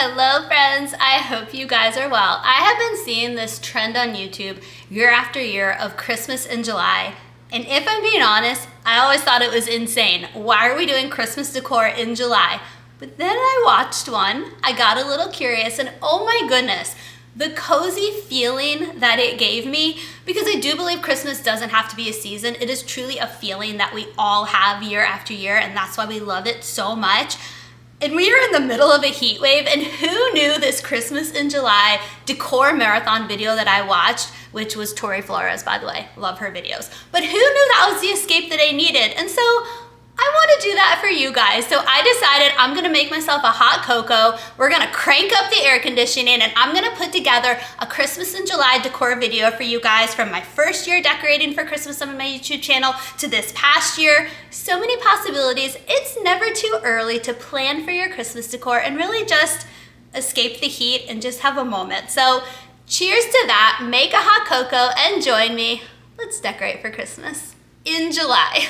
Hello friends, I hope you guys are well. I have been seeing this trend on YouTube year after year of Christmas in July. And if I'm being honest, I always thought it was insane. Why are we doing Christmas decor in July? But then I watched one, I got a little curious, and oh my goodness, the cozy feeling that it gave me, because I do believe Christmas doesn't have to be a season. It is truly a feeling that we all have year after year, and that's why we love it so much. And we are in the middle of a heat wave, and who knew this Christmas in July decor marathon video that I watched, which was Tori Flores, by the way, love her videos. But who knew that was the escape that I needed? And so I want to do that for you guys. So I decided I'm gonna make myself a hot cocoa. We're gonna crank up the air conditioning, and I'm gonna put together a Christmas in July decor video for you guys from my first year decorating for Christmas on my YouTube channel to this past year. So many possibilities. It's never too early to plan for your Christmas decor and really just escape the heat and just have a moment. So cheers to that, make a hot cocoa, and join me. Let's decorate for Christmas in July.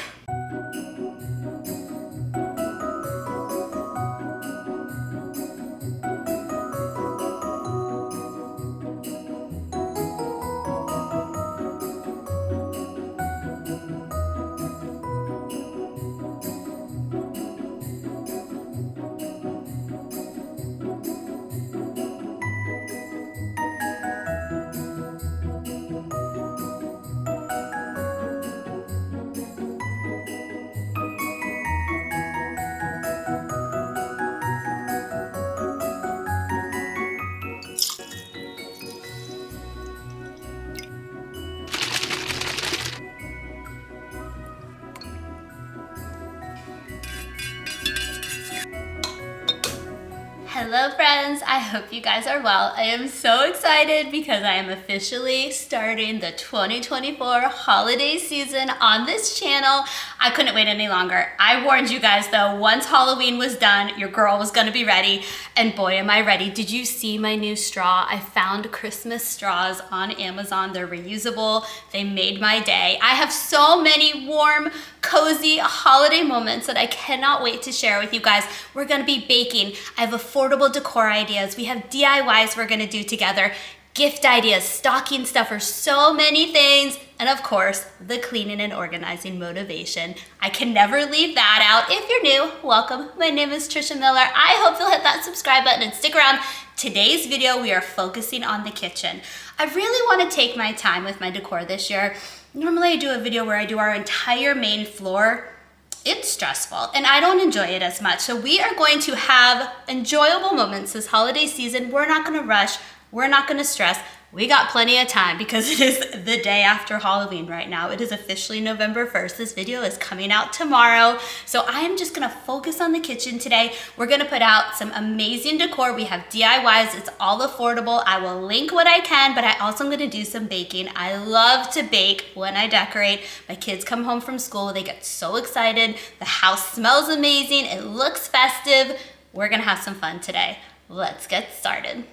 Hello friends, I hope you guys are well. I am so excited because I am officially starting the 2024 holiday season on this channel. I couldn't wait any longer. I warned you guys though, once Halloween was done, your girl was gonna be ready, and boy am I ready. Did you see my new straw? I found Christmas straws on Amazon. They're reusable. They made my day. I have so many warm, cozy holiday moments that I cannot wait to share with you guys. We're gonna be baking. I have affordable decor ideas. We have DIYs we're gonna do together, gift ideas, stocking stuffers, so many things, and of course, the cleaning and organizing motivation. I can never leave that out. If you're new, welcome. My name is Trisha Miller. I hope you'll hit that subscribe button and stick around. Today's video, we are focusing on the kitchen. I really wanna take my time with my decor this year. Normally I do a video where I do our entire main floor. It's stressful and I don't enjoy it as much. So we are going to have enjoyable moments this holiday season. We're not gonna rush, we're not gonna stress. We got plenty of time because it is the day after Halloween right now. It is officially November 1st. This video is coming out tomorrow. So I am just gonna focus on the kitchen today. We're gonna put out some amazing decor. We have DIYs, it's all affordable. I will link what I can, but I also am gonna do some baking. I love to bake when I decorate. My kids come home from school, they get so excited. The house smells amazing, it looks festive. We're gonna have some fun today. Let's get started.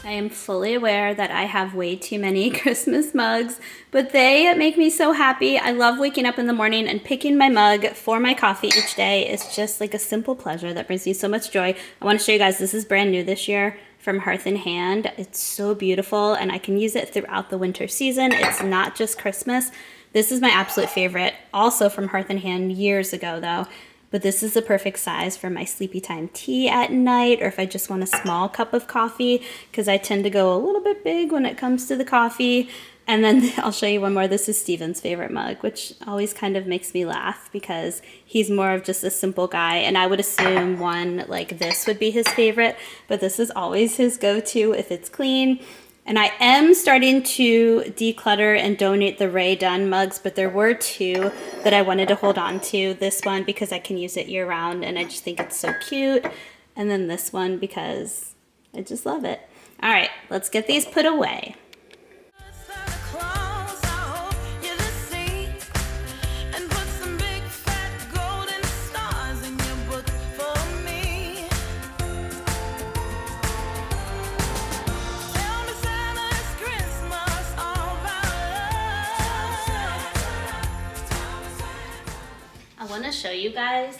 I am fully aware that I have way too many Christmas mugs, but they make me so happy. I love waking up in the morning and picking my mug for my coffee each day. It's just like a simple pleasure that brings me so much joy. I want to show you guys, this is brand new this year from Hearth in Hand. It's so beautiful and I can use it throughout the winter season. It's not just Christmas. This is my absolute favorite, also from Hearth in Hand years ago though. But this is the perfect size for my sleepy time tea at night, or if I just want a small cup of coffee, because I tend to go a little bit big when it comes to the coffee. And then I'll show you one more. This is Steven's favorite mug, which always kind of makes me laugh because he's more of just a simple guy. And I would assume one like this would be his favorite, but this is always his go-to if it's clean. And I am starting to declutter and donate the Ray Dunn mugs, but there were two that I wanted to hold on to. This one because I can use it year round and I just think it's so cute. And then this one because I just love it. All right, let's get these put away. I want to show you guys,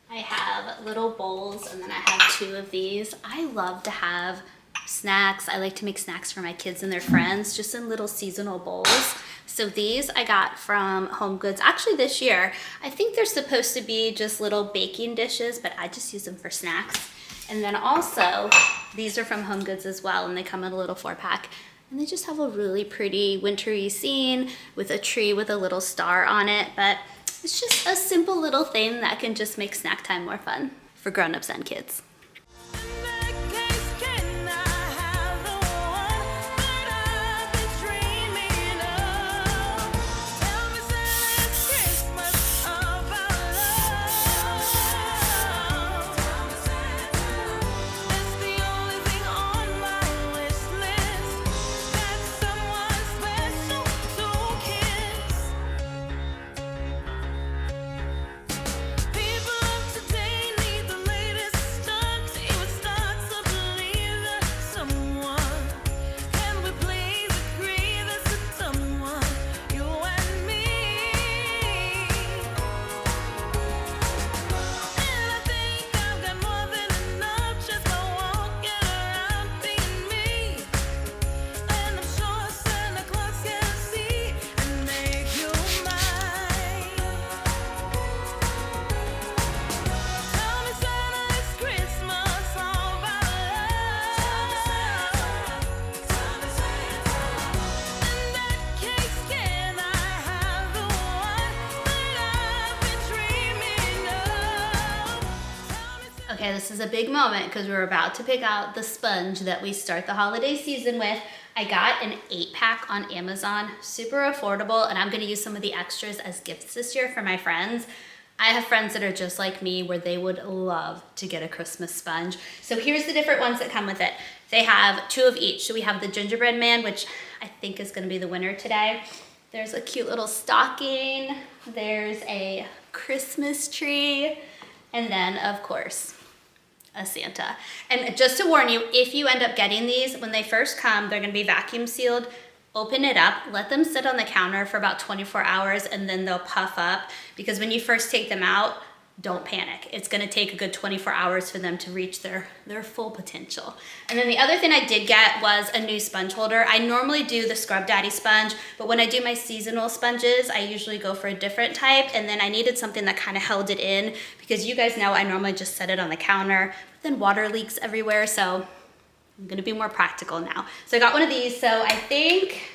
I have little bowls and then I have two of these. I love to have snacks. I like to make snacks for my kids and their friends just in little seasonal bowls. So these I got from Home Goods actually this year. I think they're supposed to be just little baking dishes, but I just use them for snacks. And then also these are from Home Goods as well, and they come in a little 4-pack. And they just have a really pretty wintry scene with a tree with a little star on it. But it's just a simple little thing that can just make snack time more fun for grown-ups and kids. Okay, this is a big moment because we're about to pick out the sponge that we start the holiday season with. I got an 8-pack on Amazon, super affordable, and I'm gonna use some of the extras as gifts this year for my friends. I have friends that are just like me where they would love to get a Christmas sponge. So here's the different ones that come with it. They have 2 of each. So we have the gingerbread man, which I think is gonna be the winner today. There's a cute little stocking. There's a Christmas tree. And then, of course, a Santa. And just to warn you, if you end up getting these, when they first come, they're gonna be vacuum sealed. Open it up, let them sit on the counter for about 24 hours and then they'll puff up, because when you first take them out, don't panic. It's gonna take a good 24 hours for them to reach their full potential. And then the other thing I did get was a new sponge holder. I normally do the Scrub Daddy sponge, but when I do my seasonal sponges, I usually go for a different type, and then I needed something that kind of held it in, because you guys know I normally just set it on the counter, but then water leaks everywhere, so I'm gonna be more practical now. So I got one of these, so I think,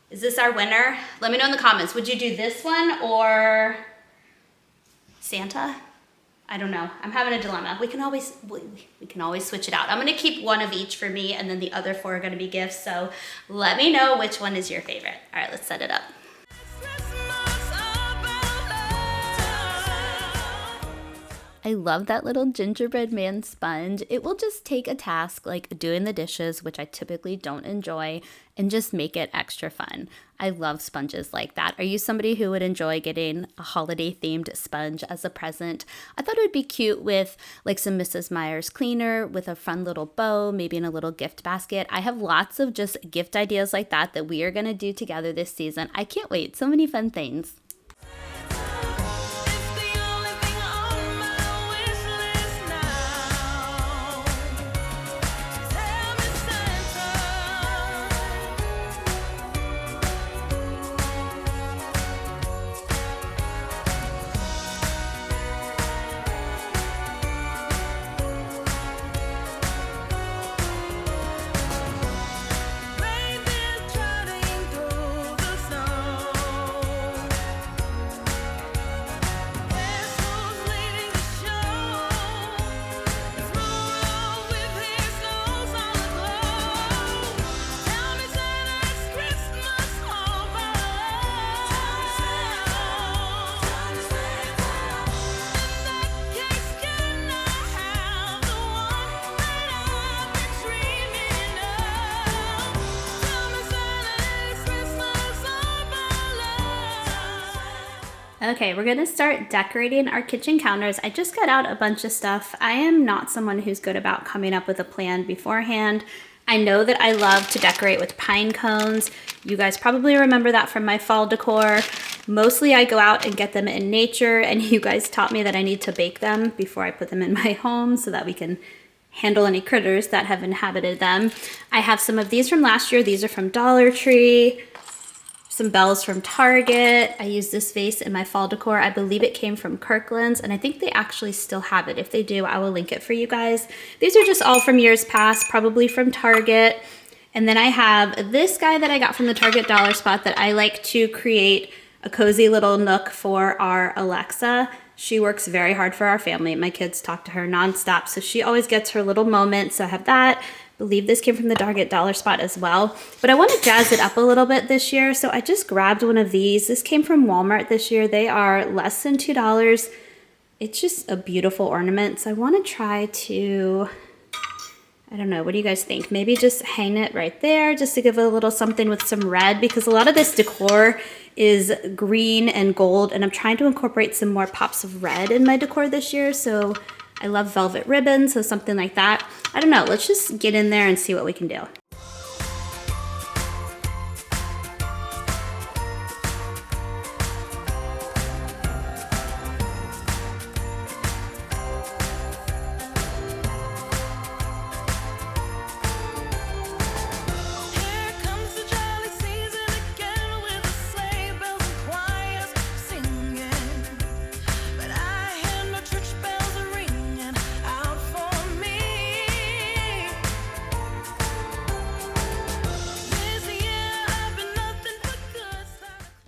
is this our winner? Let me know in the comments. Would you do this one or Santa? I don't know. I'm having a dilemma. We can always switch it out. I'm gonna keep one of each for me, and then the other 4 are gonna be gifts. So let me know which one is your favorite. All right, let's set it up. I love that little gingerbread man sponge. It will just take a task like doing the dishes, which I typically don't enjoy, and just make it extra fun. I love sponges like that. Are you somebody who would enjoy getting a holiday themed sponge as a present? I thought it would be cute with like some Mrs. Meyer's cleaner with a fun little bow, maybe in a little gift basket. I have lots of just gift ideas like that we are gonna do together this season. I can't wait, so many fun things. Okay, we're gonna start decorating our kitchen counters. I just got out a bunch of stuff. I am not someone who's good about coming up with a plan beforehand. I know that I love to decorate with pine cones. You guys probably remember that from my fall decor. Mostly I go out and get them in nature, and you guys taught me that I need to bake them before I put them in my home so that we can handle any critters that have inhabited them. I have some of these from last year. These are from Dollar Tree. Some bells from Target. I used this vase in my fall decor. I believe it came from Kirkland's, and I think they actually still have it. If they do, I will link it for you guys. These are just all from years past, probably from Target. And then I have this guy that I got from the Target dollar spot that I like to create a cozy little nook for our Alexa. She works very hard for our family. My kids talk to her nonstop, so she always gets her little moment. So I have that. I believe this came from the Target dollar spot as well. But I want to jazz it up a little bit this year, so I just grabbed one of these. This came from Walmart this year. They are less than $2. It's just a beautiful ornament, so I want to try to, I don't know, what do you guys think? Maybe just hang it right there just to give it a little something with some red, because a lot of this decor is green and gold, and I'm trying to incorporate some more pops of red in my decor this year. So I love velvet ribbon, so something like that. I don't know, let's just get in there and see what we can do.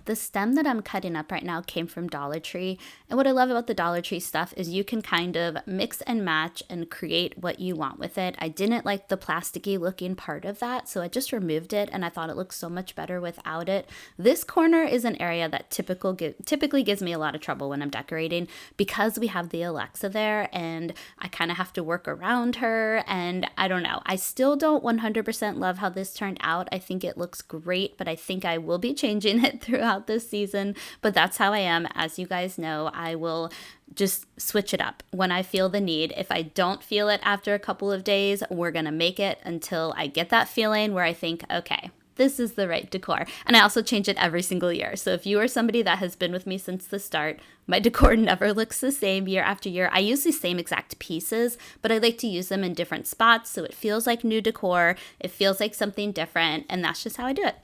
The stem that I'm cutting up right now came from Dollar Tree, and what I love about the Dollar Tree stuff is you can kind of mix and match and create what you want with it. I didn't like the plasticky looking part of that, so I just removed it, and I thought it looked so much better without it. This corner is an area that typically gives me a lot of trouble when I'm decorating, because we have the Alexa there, and I kind of have to work around her, and I don't know. I still don't 100% love how this turned out. I think it looks great, but I think I will be changing it throughout this season. But that's how I am. As you guys know, I will just switch it up when I feel the need. If I don't feel it after a couple of days, we're gonna make it until I get that feeling where I think, okay, this is the right decor. And I also change it every single year. So if you are somebody that has been with me since the start, my decor never looks the same year after year. I use the same exact pieces, but I like to use them in different spots so it feels like new decor, it feels like something different, and that's just how I do it.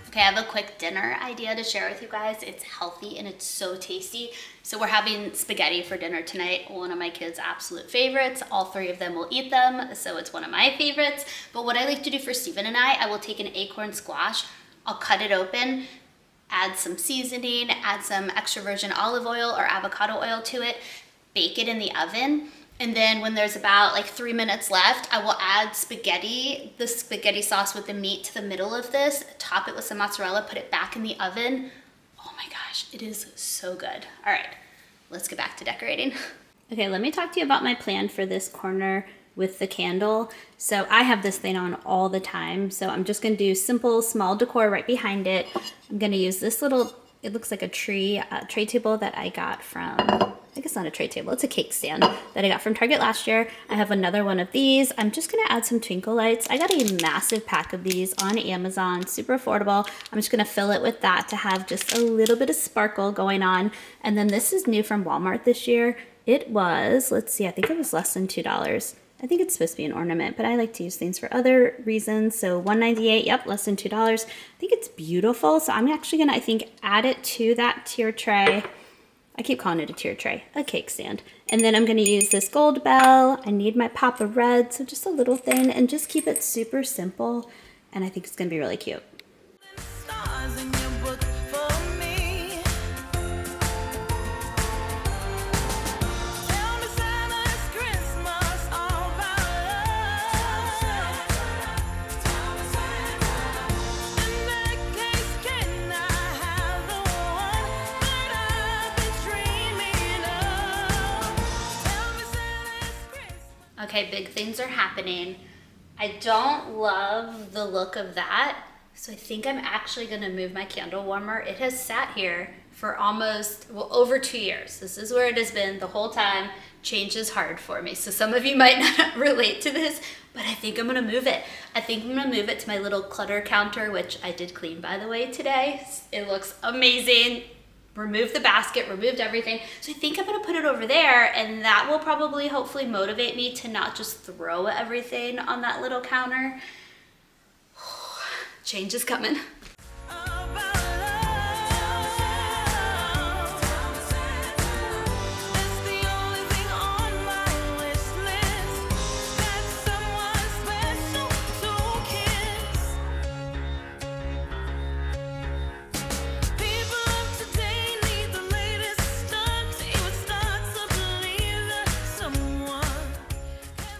Okay, I have a quick dinner idea to share with you guys. It's healthy and it's so tasty. So we're having spaghetti for dinner tonight, one of my kids' absolute favorites. All three of them will eat them, so it's one of my favorites. But what I like to do for Steven and I will take an acorn squash, I'll cut it open, add some seasoning, add some extra virgin olive oil or avocado oil to it, bake it in the oven. And then when there's about like 3 minutes left, I will add the spaghetti sauce with the meat to the middle of this, top it with some mozzarella, put it back in the oven. Oh my gosh, it is so good. All right, let's get back to decorating. Okay, let me talk to you about my plan for this corner with the candle. So I have this thing on all the time. So I'm just gonna do simple, small decor right behind it. I'm gonna use this little, it looks like a tray table that I got from, I guess not a tray table, it's a cake stand that I got from Target last year. I have another one of these. I'm just gonna add some twinkle lights. I got a massive pack of these on Amazon, super affordable. I'm just gonna fill it with that to have just a little bit of sparkle going on. And then this is new from Walmart this year. It was, let's see, I think it was less than $2. I think it's supposed to be an ornament, but I like to use things for other reasons. So $1.98, yep, less than $2. I think it's beautiful. So I'm actually gonna, I think, add it to that tier tray. I keep calling it a tier tray, a cake stand. And then I'm gonna use this gold bell. I need my pop of red, so just a little thing, and just keep it super simple. And I think it's gonna be really cute. Okay, big things are happening. I don't love the look of that, So I think I'm actually gonna move my candle warmer. It has sat here for almost, well, over 2 years. This is where it has been the whole time. Change is hard for me. So some of you might not relate to this, but I think I'm gonna move it. I think I'm gonna move it to my little clutter counter, which I did clean, by the way, today. It looks amazing. Removed the basket, removed everything. So I think I'm gonna put it over there, and that will probably hopefully motivate me to not just throw everything on that little counter. Change is coming.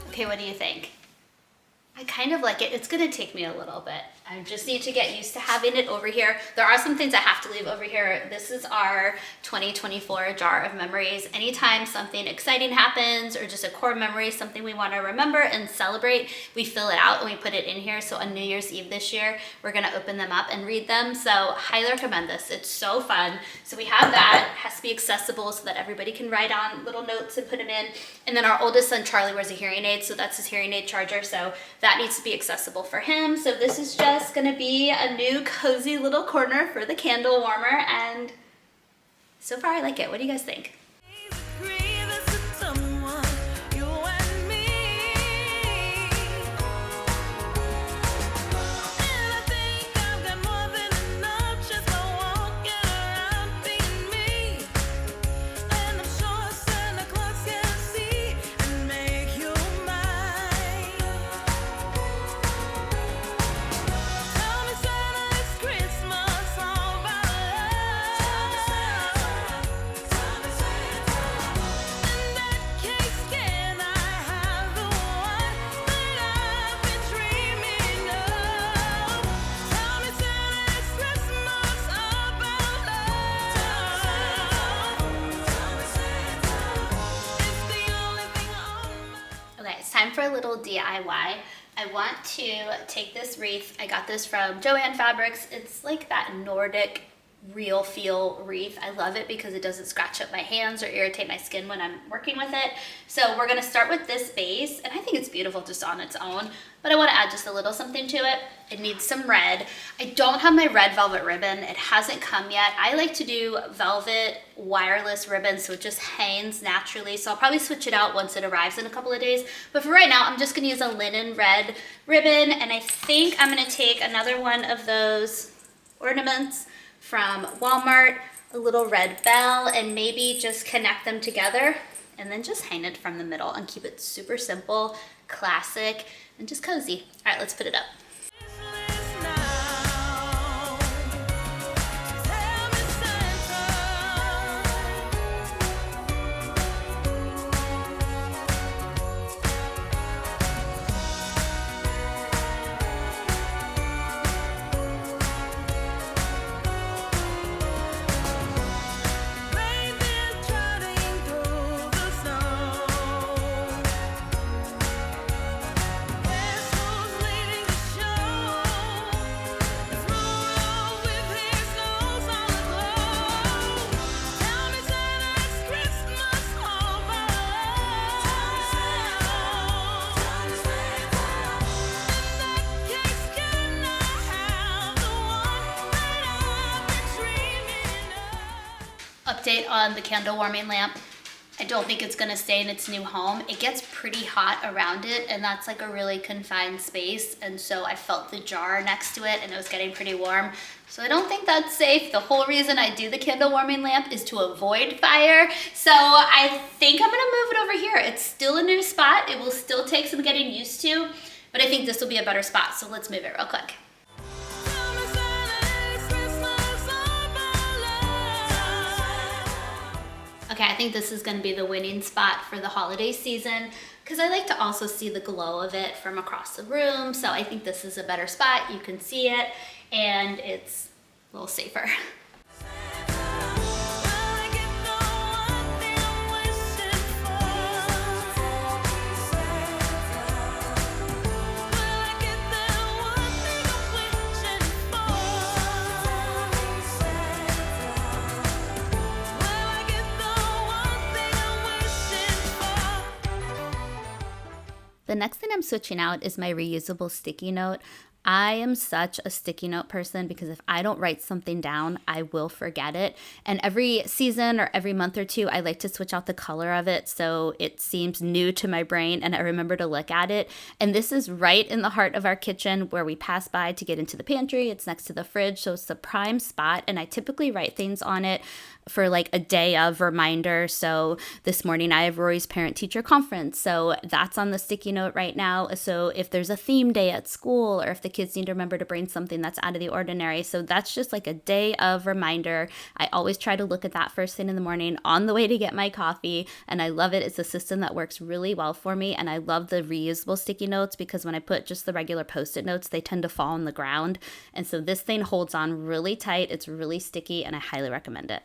Okay, what do you think? I kind of like it. It's gonna take me a little bit. I just need to get used to having it over here. There are some things I have to leave over here. This is our 2024 jar of memories. Anytime something exciting happens or just a core memory, something we want to remember and celebrate, we fill it out and we put it in here. So on New Year's Eve this year, we're gonna open them up and read them. So highly recommend this. It's so fun. So we have that. It has to be accessible so that everybody can write on little notes and put them in. And then our oldest son, Charlie, wears a hearing aid. So that's his hearing aid charger. So that needs to be accessible for him. So this is just gonna be a new cozy little corner for the candle warmer, and so far I like it. What do you guys think? Time for a little DIY. I want to take this wreath. I got this from Joann Fabrics. It's like that Nordic real feel wreath. I love it because it doesn't scratch up my hands or irritate my skin when I'm working with it. So we're gonna start with this base, and I think it's beautiful just on its own, but I wanna add just a little something to it. It needs some red. I don't have my red velvet ribbon. It hasn't come yet. I like to do velvet wireless ribbon so it just hangs naturally. So I'll probably switch it out once it arrives in a couple of days. But for right now, I'm just gonna use a linen red ribbon, and I think I'm gonna take another one of those ornaments from Walmart, a little red bell, and maybe just connect them together and then just hang it from the middle and keep it super simple, classic, and just cozy. All right, let's put it up. Update on the candle warming lamp. I don't think it's gonna stay in its new home. It gets pretty hot around it, and that's like a really confined space, and so I felt the jar next to it and it was getting pretty warm. So I don't think that's safe. The whole reason I do the candle warming lamp is to avoid fire. So I think I'm gonna move it over here. It's still a new spot. It will still take some getting used to, but I think this will be a better spot. So let's move it real quick. Okay, I think this is gonna be the winning spot for the holiday season because I like to also see the glow of it from across the room. So I think this is a better spot. You can see it and it's a little safer. The next thing I'm switching out is my reusable sticky note. I am such a sticky note person because if I don't write something down, I will forget it. And every season or every month or two, I like to switch out the color of it so it seems new to my brain and I remember to look at it. And this is right in the heart of our kitchen where we pass by to get into the pantry. It's next to the fridge, so it's the prime spot. And I typically write things on it for like a day of reminder. So this morning I have Rory's parent-teacher conference. So that's on the sticky note right now. So if there's a theme day at school or if the kids need to remember to bring something that's out of the ordinary. So that's just like a day of reminder. I always try to look at that first thing in the morning on the way to get my coffee. And I love it. It's a system that works really well for me. And I love the reusable sticky notes because when I put just the regular Post-it notes, they tend to fall on the ground. And so this thing holds on really tight. It's really sticky and I highly recommend it.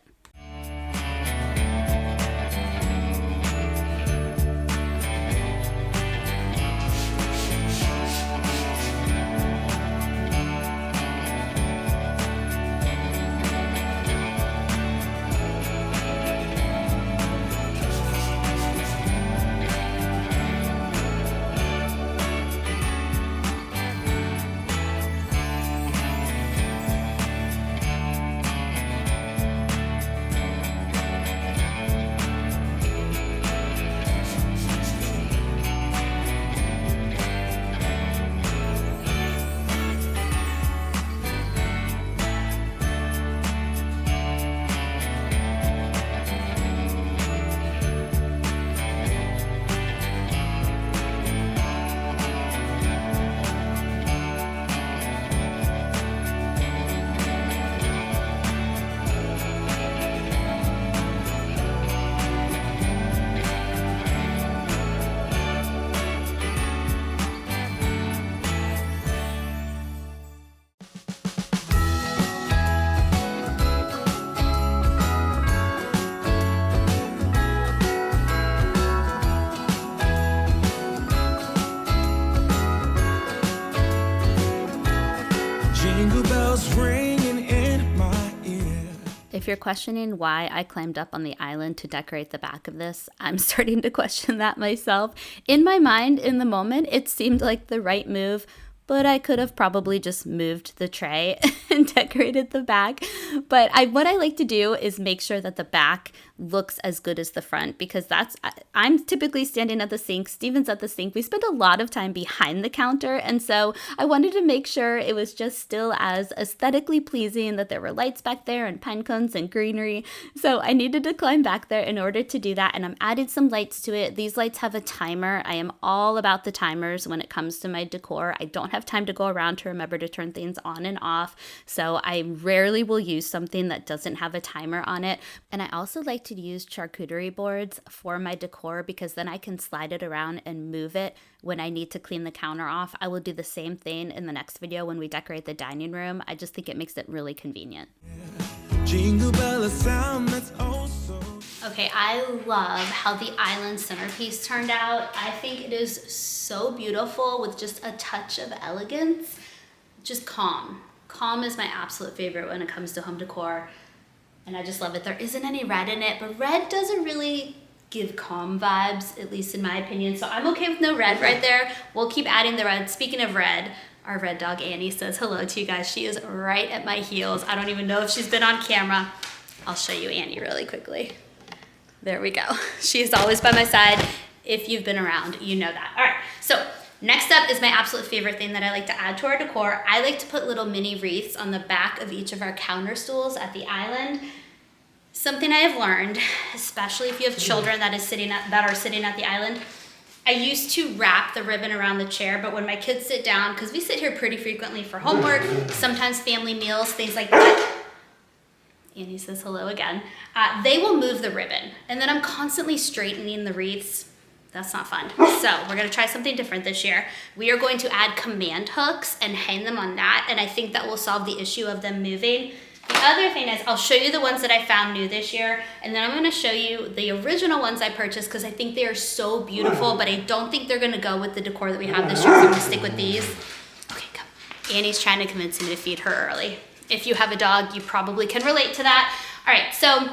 Jingle bells ringing in my ear. If you're questioning why I climbed up on the island to decorate the back of this, I'm starting to question that myself. In my mind, in the moment, it seemed like the right move, but I could have probably just moved the tray and decorated the back. But what I like to do is make sure that the back looks as good as the front because I'm typically standing at the sink, Steven's at the sink. We spend a lot of time behind the counter. And so I wanted to make sure it was just still as aesthetically pleasing, that there were lights back there and pine cones and greenery. So I needed to climb back there in order to do that. And I'm adding some lights to it. These lights have a timer. I am all about the timers when it comes to my decor. I don't have time to go around to remember to turn things on and off. So I rarely will use something that doesn't have a timer on it. And I also like to use charcuterie boards for my decor because then I can slide it around and move it when I need to clean the counter off. I will do the same thing in the next video when we decorate the dining room. I just think it makes it really convenient. Jingle bell, a sound that's also... Okay, I love how the island centerpiece turned out. I think it is so beautiful with just a touch of elegance. Just calm. Calm is my absolute favorite when it comes to home decor. And I just love it. There isn't any red in it, but red doesn't really give calm vibes, at least in my opinion. So I'm okay with no red right there. We'll keep adding the red. Speaking of red, our red dog Annie says hello to you guys. She is right at my heels. I don't even know if she's been on camera. I'll show you Annie really quickly. There we go. She is always by my side. If you've been around, you know that. All right, so next up is my absolute favorite thing that I like to add to our decor. I like to put little mini wreaths on the back of each of our counter stools at the island. Something I have learned, especially if you have children that are sitting at the island, I used to wrap the ribbon around the chair, but when my kids sit down, because we sit here pretty frequently for homework, sometimes family meals, things like that. Annie says hello again. They will move the ribbon, and then I'm constantly straightening the wreaths. That's not fun. So we're gonna try something different this year. We are going to add command hooks and hang them on that, and I think that will solve the issue of them moving. The other thing is I'll show you the ones that I found new this year, and then I'm gonna show you the original ones I purchased because I think they are so beautiful, but I don't think they're gonna go with the decor that we have this year, so I'm gonna stick with these. Okay, come. Annie's trying to convince me to feed her early. If you have a dog, you probably can relate to that. All right, so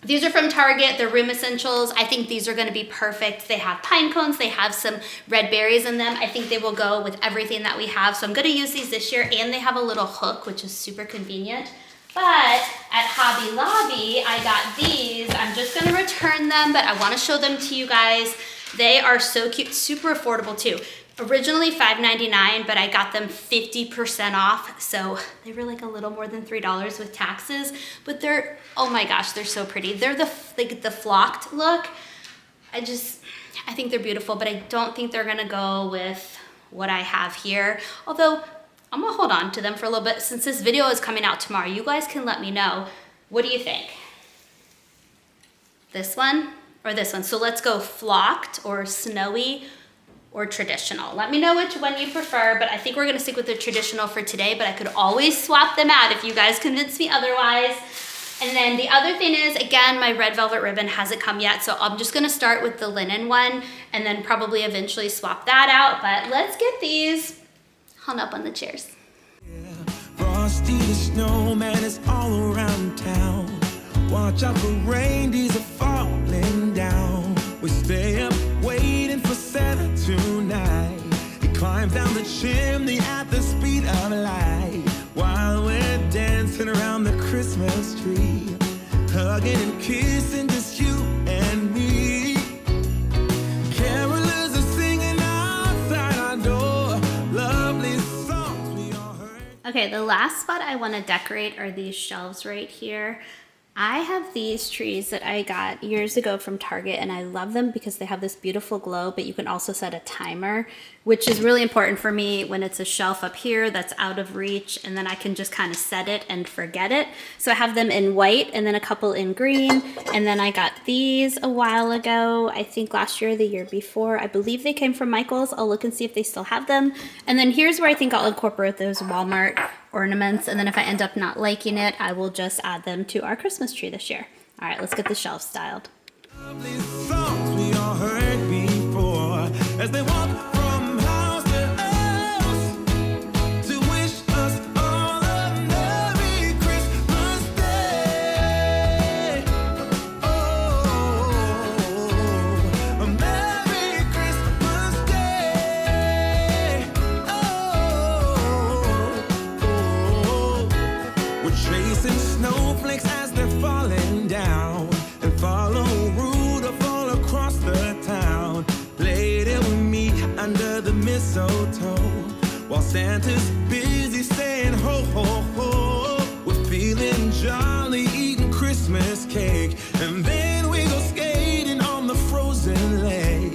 These are from Target, they're room essentials. I think these are gonna be perfect. They have pine cones, they have some red berries in them. I think they will go with everything that we have. So I'm gonna use these this year, and they have a little hook, which is super convenient. But at Hobby Lobby, I got these. I'm just gonna return them, but I wanna show them to you guys. They are so cute, super affordable too. Originally $5.99, but I got them 50% off. So they were like a little more than $3 with taxes, but they're, oh my gosh, they're so pretty. They're the flocked look. I think they're beautiful, but I don't think they're gonna go with what I have here. Although I'm gonna hold on to them for a little bit. Since this video is coming out tomorrow, you guys can let me know. What do you think? This one or this one? So let's go flocked or snowy or traditional. Let me know which one you prefer, but I think we're gonna stick with the traditional for today, but I could always swap them out if you guys convince me otherwise. And then the other thing is, again, my red velvet ribbon hasn't come yet, so I'm just gonna start with the linen one and then probably eventually swap that out, but let's get these hung up on the chairs. Yeah. Frosty the snowman is all around town. Watch out for reindeers are falling down. We stay up waiting for Santa tonight. He climbs down the chimney at the speed of light while we're dancing around the Christmas tree, hugging and kissing just you and me. Carolers are singing outside our door, lovely songs we all heard. Okay, the last spot I want to decorate are these shelves right here. I have these trees that I got years ago from Target, and I love them because they have this beautiful glow, but you can also set a timer, which is really important for me when it's a shelf up here that's out of reach, and then I can just kind of set it and forget it. So I have them in white and then a couple in green, and then I got these a while ago, I think last year or the year before. I believe they came from Michael's. I'll look and see if they still have them. And then here's where I think I'll incorporate those Walmart ornaments, and then if I end up not liking it, I will just add them to our Christmas tree this year. All right, let's get the shelves styled. Lovely songs we all heard before as they walk from house to house to wish us all a Merry Christmas Day. Oh, a Merry Christmas Day. Oh, we're chasing snowflakes as they're falling down, and follow Rudolph all across the town. Later we meet under the mistletoe while Santa's busy saying ho ho ho. We're feeling jolly, eating Christmas cake, and then we go skating on the frozen lake,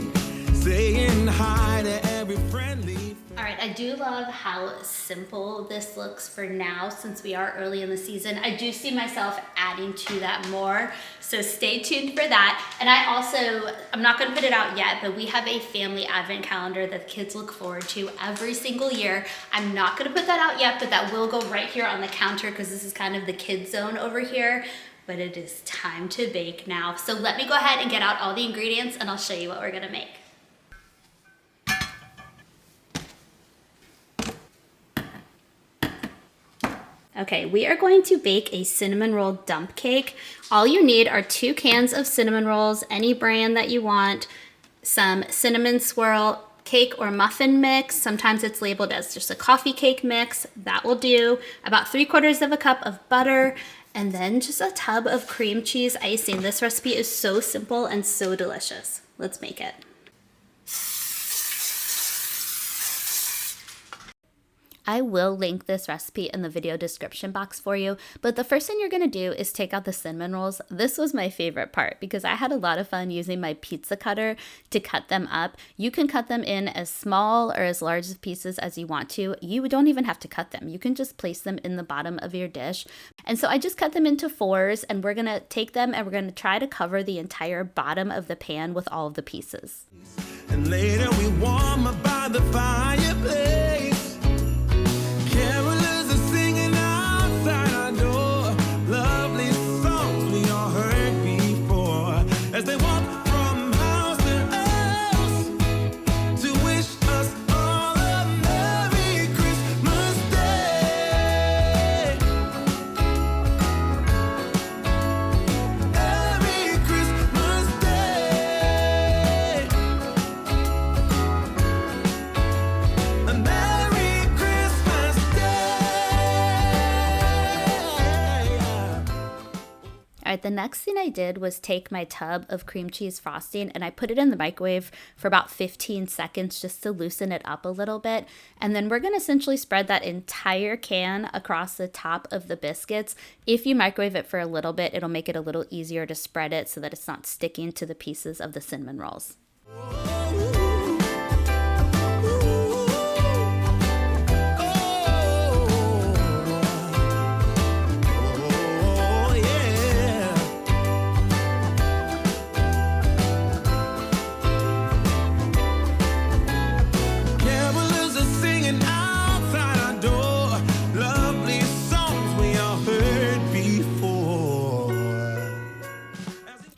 saying hi to every friendly face. All right, I do love how simple this looks for now since we are early in the season. I do see myself adding to that more, so stay tuned for that. And I'm not gonna put it out yet, but we have a family advent calendar that the kids look forward to every single year. I'm not gonna put that out yet, but that will go right here on the counter because this is kind of the kid zone over here. But it is time to bake now. So let me go ahead and get out all the ingredients and I'll show you what we're gonna make. Okay, we are going to bake a cinnamon roll dump cake. All you need are 2 cans of cinnamon rolls, any brand that you want, some cinnamon swirl cake or muffin mix. Sometimes it's labeled as just a coffee cake mix. That will do. About 3/4 cup of butter, and then just a tub of cream cheese icing. This recipe is so simple and so delicious. Let's make it. I will link this recipe in the video description box for you, but the first thing you're gonna do is take out the cinnamon rolls. This was my favorite part because I had a lot of fun using my pizza cutter to cut them up. You can cut them in as small or as large of pieces as you want to. You don't even have to cut them. You can just place them in the bottom of your dish. And so I just cut them into 4s, and we're gonna take them and we're gonna try to cover the entire bottom of the pan with all of the pieces. And later we warm up by the fireplace. Carolers are singing outside our door, lovely songs we all heard before as they walk from house to house to wish us all a Merry Christmas Day. the next thing I did was take my tub of cream cheese frosting and I put it in the microwave for about 15 seconds just to loosen it up a little bit. And then we're going to essentially spread that entire can across the top of the biscuits. If you microwave it for a little bit, it'll make it a little easier to spread it so that it's not sticking to the pieces of the cinnamon rolls.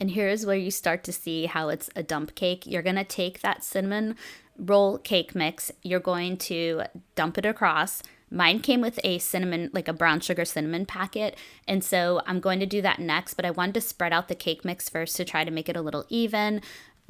And here's where you start to see how it's a dump cake. You're going to take that cinnamon roll cake mix. You're going to dump it across. Mine came with a cinnamon, like a brown sugar cinnamon packet. And so I'm going to do that next, but I wanted to spread out the cake mix first to try to make it a little even.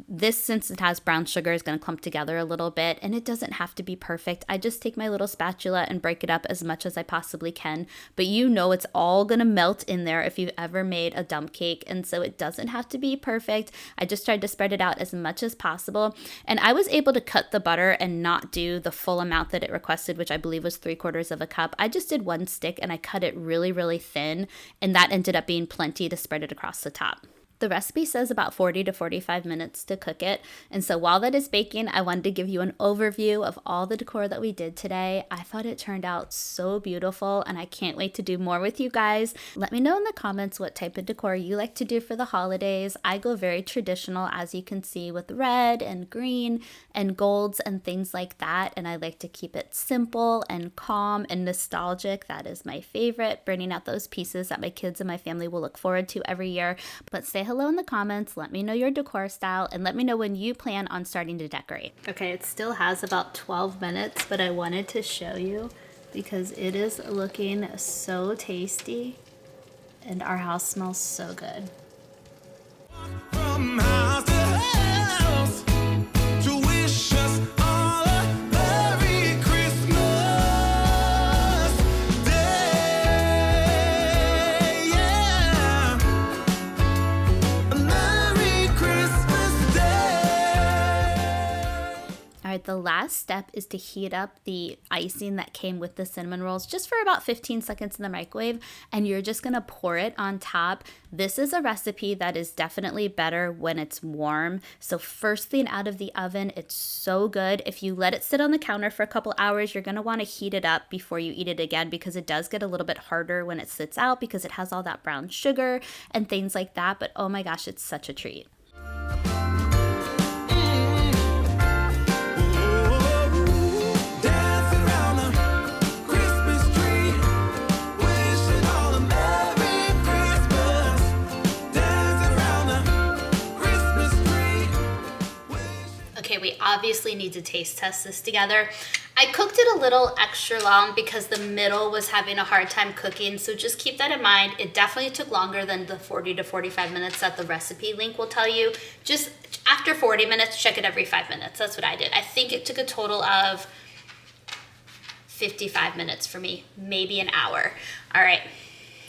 This, since it has brown sugar, is going to clump together a little bit, and it doesn't have to be perfect. I just take my little spatula and break it up as much as I possibly can, but you know it's all going to melt in there if you've ever made a dump cake, and so it doesn't have to be perfect. I just tried to spread it out as much as possible, and I was able to cut the butter and not do the full amount that it requested, which I believe was 3/4 of a cup. I just did one stick, and I cut it really, really thin, and that ended up being plenty to spread it across the top. The recipe says about 40 to 45 minutes to cook it. And so while that is baking, I wanted to give you an overview of all the decor that we did today. I thought it turned out so beautiful and I can't wait to do more with you guys. Let me know in the comments what type of decor you like to do for the holidays. I go very traditional, as you can see, with red and green and golds and things like that. And I like to keep it simple and calm and nostalgic. That is my favorite, bringing out those pieces that my kids and my family will look forward to every year. But say hello in the comments, let me know your decor style, and let me know when you plan on starting to decorate. Okay, it still has about 12 minutes, but I wanted to show you because it is looking so tasty and our house smells so good. From house to house to wish us all a Merry Christmas Day, yeah. A Merry Christmas Day. All right, the last step is to heat up the icing that came with the cinnamon rolls just for about 15 seconds in the microwave, and you're just gonna pour it on top. This is a recipe that is definitely better when it's warm. So first thing out of the oven, it's so good. If you let it sit on the counter for a couple hours, you're gonna wanna heat it up before you eat it again because it does get a little bit harder when it sits out because it has all that brown sugar and things like that. But oh my gosh, it's such a treat. Dancing around the Christmas tree, wishing all a Merry Christmas. Dancing around the Christmas tree. Okay, we obviously need to taste test this together. I cooked it a little extra long because the middle was having a hard time cooking, so just keep that in mind. It definitely took longer than the 40 to 45 minutes that the recipe link will tell you. Just after 40 minutes, check it every 5 minutes. That's what I did. I think it took a total of 55 minutes for me, maybe an hour. All right.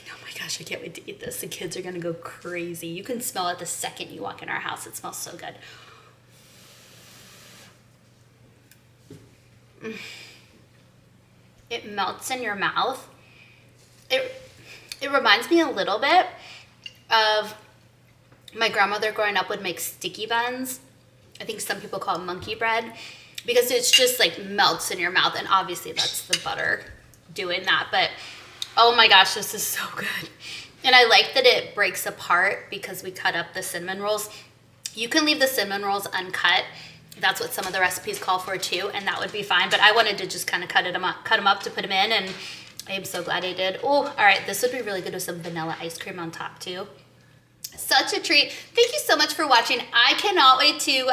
Oh my gosh, I can't wait to eat this. The kids are gonna go crazy. You can smell it the second you walk in our house. It smells so good. It melts in your mouth. It reminds me a little bit of my grandmother growing up would make sticky buns. I think some people call it monkey bread because it's just like melts in your mouth, and obviously that's the butter doing that. But oh my gosh, this is so good. And I like that it breaks apart because we cut up the cinnamon rolls. You can leave the cinnamon rolls uncut. That's what some of the recipes call for too, and that would be fine. But I wanted to just kind of cut them up to put them in, and I am so glad I did. Oh, all right, this would be really good with some vanilla ice cream on top too. Such a treat. Thank you so much for watching. I cannot wait to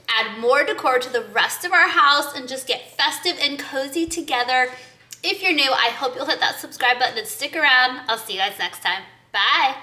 add more decor to the rest of our house and just get festive and cozy together. If you're new, I hope you'll hit that subscribe button and stick around. I'll see you guys next time. Bye.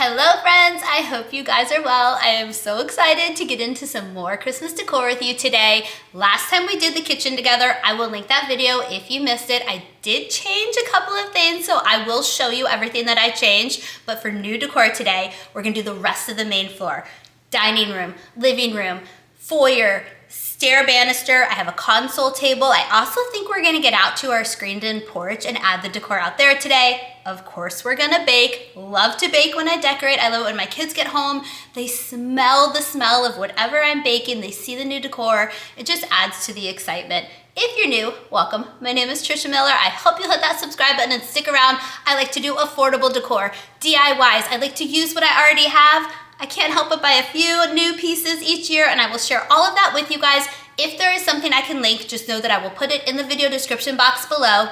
Hello friends, I hope you guys are well. I am so excited to get into some more Christmas decor with you today. Last time we did the kitchen together, I will link that video if you missed it. I did change a couple of things, so I will show you everything that I changed. But for new decor today, we're gonna do the rest of the main floor. Dining room, living room, foyer, stair banister. I have a console table. I also think we're gonna get out to our screened-in porch and add the decor out there today. Of course, we're gonna bake. Love to bake when I decorate. I love it when my kids get home. They smell the smell of whatever I'm baking. They see the new decor. It just adds to the excitement. If you're new, welcome. My name is Trisha Miller. I hope you'll hit that subscribe button and stick around. I like to do affordable decor, DIYs. I like to use what I already have. I can't help but buy a few new pieces each year, and I will share all of that with you guys. If there is something I can link, just know that I will put it in the video description box below.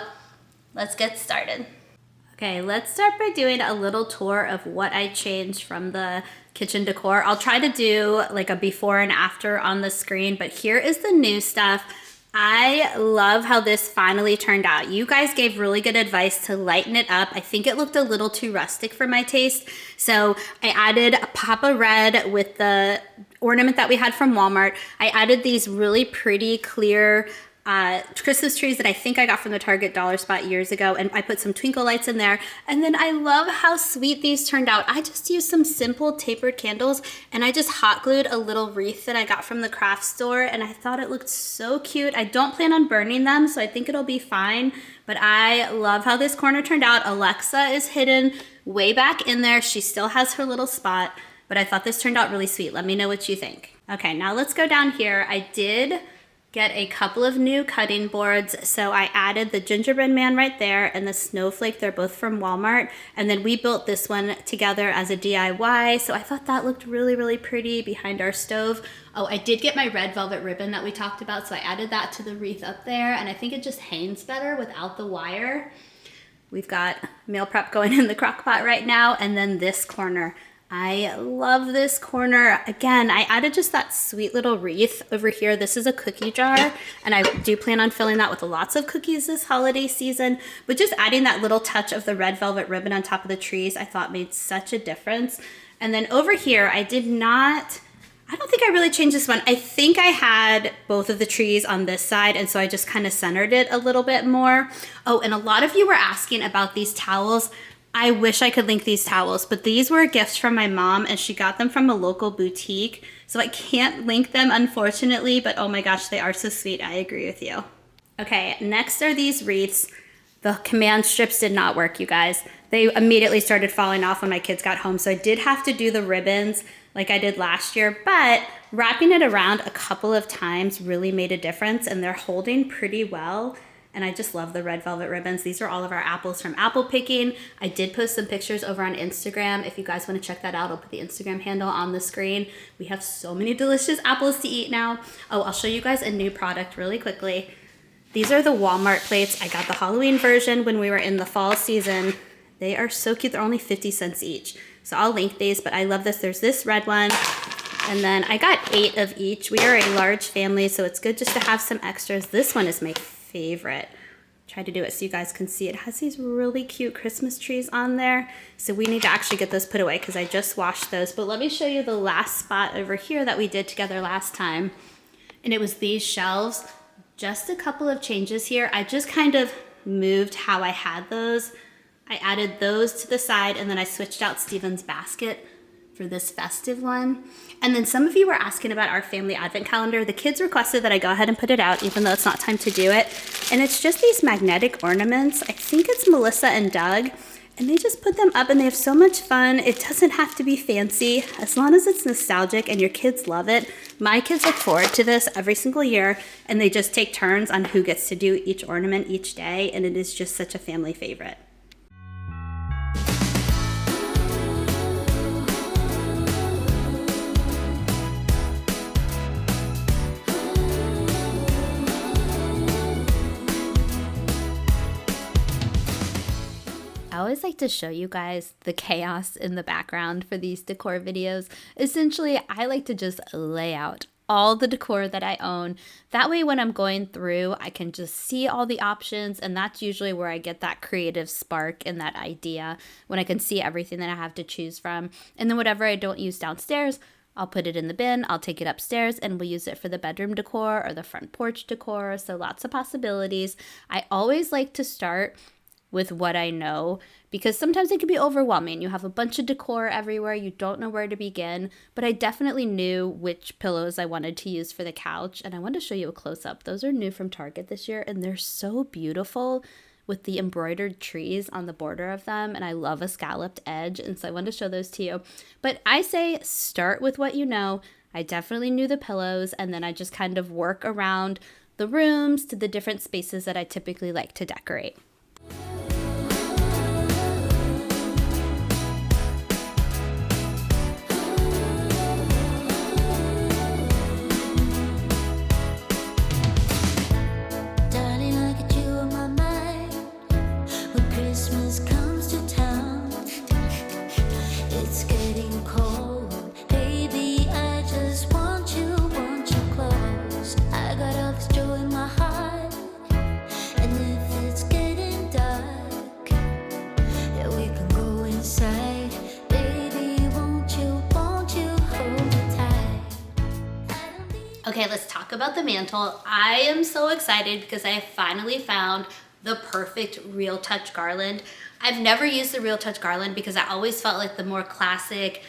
Let's get started. Okay, let's start by doing a little tour of what I changed from the kitchen decor. I'll try to do like a before and after on the screen, but here is the new stuff. I love how this finally turned out. You guys gave really good advice to lighten it up. I think it looked a little too rustic for my taste. So I added a pop of red with the ornament that we had from Walmart. I added these really pretty clear Christmas trees that I think I got from the Target dollar spot years ago, and I put some twinkle lights in there. And then I love how sweet these turned out. I just used some simple tapered candles, and I just hot glued a little wreath that I got from the craft store, and I thought it looked so cute. I don't plan on burning them, so I think it'll be fine, but I love how this corner turned out. Alexa is hidden way back in there. She still has her little spot, but I thought this turned out really sweet. Let me know what you think. Okay, now let's go down here. I did get a couple of new cutting boards. So I added the gingerbread man right there and the snowflake. They're both from Walmart. And then we built this one together as a DIY. So I thought that looked really, really pretty behind our stove. Oh, I did get my red velvet ribbon that we talked about. So I added that to the wreath up there. And I think it just hangs better without the wire. We've got meal prep going in the crock pot right now. And then this corner. I love this corner. Again, I added just that sweet little wreath over here. This is a cookie jar, and I do plan on filling that with lots of cookies this holiday season. But just adding that little touch of the red velvet ribbon on top of the trees, I thought made such a difference. And then over here, I don't think I really changed this one. I think I had both of the trees on this side, and so I just kind of centered it a little bit more. Oh, and a lot of you were asking about these towels. I wish I could link these towels, but these were gifts from my mom, and she got them from a local boutique. So I can't link them, unfortunately, but oh my gosh, they are so sweet. I agree with you. Okay, next are these wreaths. The command strips did not work, you guys. They immediately started falling off when my kids got home, so I did have to do the ribbons like I did last year, but wrapping it around a couple of times really made a difference, and they're holding pretty well. And I just love the red velvet ribbons. These are all of our apples from apple picking. I did post some pictures over on Instagram. If you guys want to check that out, I'll put the Instagram handle on the screen. We have so many delicious apples to eat now. Oh, I'll show you guys a new product really quickly. These are the Walmart plates. I got the Halloween version when we were in the fall season. They are so cute. They're only 50 cents each. So I'll link these, but I love this. There's this red one. And then I got 8 of each. We are a large family, so it's good just to have some extras. This one is my favorite. Try to do it so you guys can see. It has these really cute Christmas trees on there. So we need to actually get those put away because I just washed those. But let me show you the last spot over here that we did together last time. And it was these shelves. Just a couple of changes here. I just kind of moved how I had those. I added those to the side, and then I switched out Steven's basket for this festive one. And then some of you were asking about our family advent calendar. The kids requested that I go ahead and put it out, even though it's not time to do it. And it's just these magnetic ornaments. I think it's Melissa and Doug. And they just put them up, and they have so much fun. It doesn't have to be fancy, as long as it's nostalgic and your kids love it. My kids look forward to this every single year, and they just take turns on who gets to do each ornament each day. And it is just such a family favorite. I always like to show you guys the chaos in the background for these decor videos. Essentially, I like to just lay out all the decor that I own. That way when I'm going through, I can just see all the options, and that's usually where I get that creative spark and that idea, when I can see everything that I have to choose from. And then whatever I don't use downstairs, I'll put it in the bin, I'll take it upstairs, and we'll use it for the bedroom decor or the front porch decor. So lots of possibilities. I always like to start with what I know, because sometimes it can be overwhelming. You have a bunch of decor everywhere, you don't know where to begin, but I definitely knew which pillows I wanted to use for the couch, and I want to show you a close-up. Those are new from Target this year, and they're so beautiful with the embroidered trees on the border of them, and I love a scalloped edge, and so I wanted to show those to you. But I say start with what you know. I definitely knew the pillows, and then I just kind of work around the rooms to the different spaces that I typically like to decorate. Okay, let's talk about the mantle. I am so excited because I finally found the perfect Real Touch garland. I've never used the Real Touch garland because I always felt like the more classic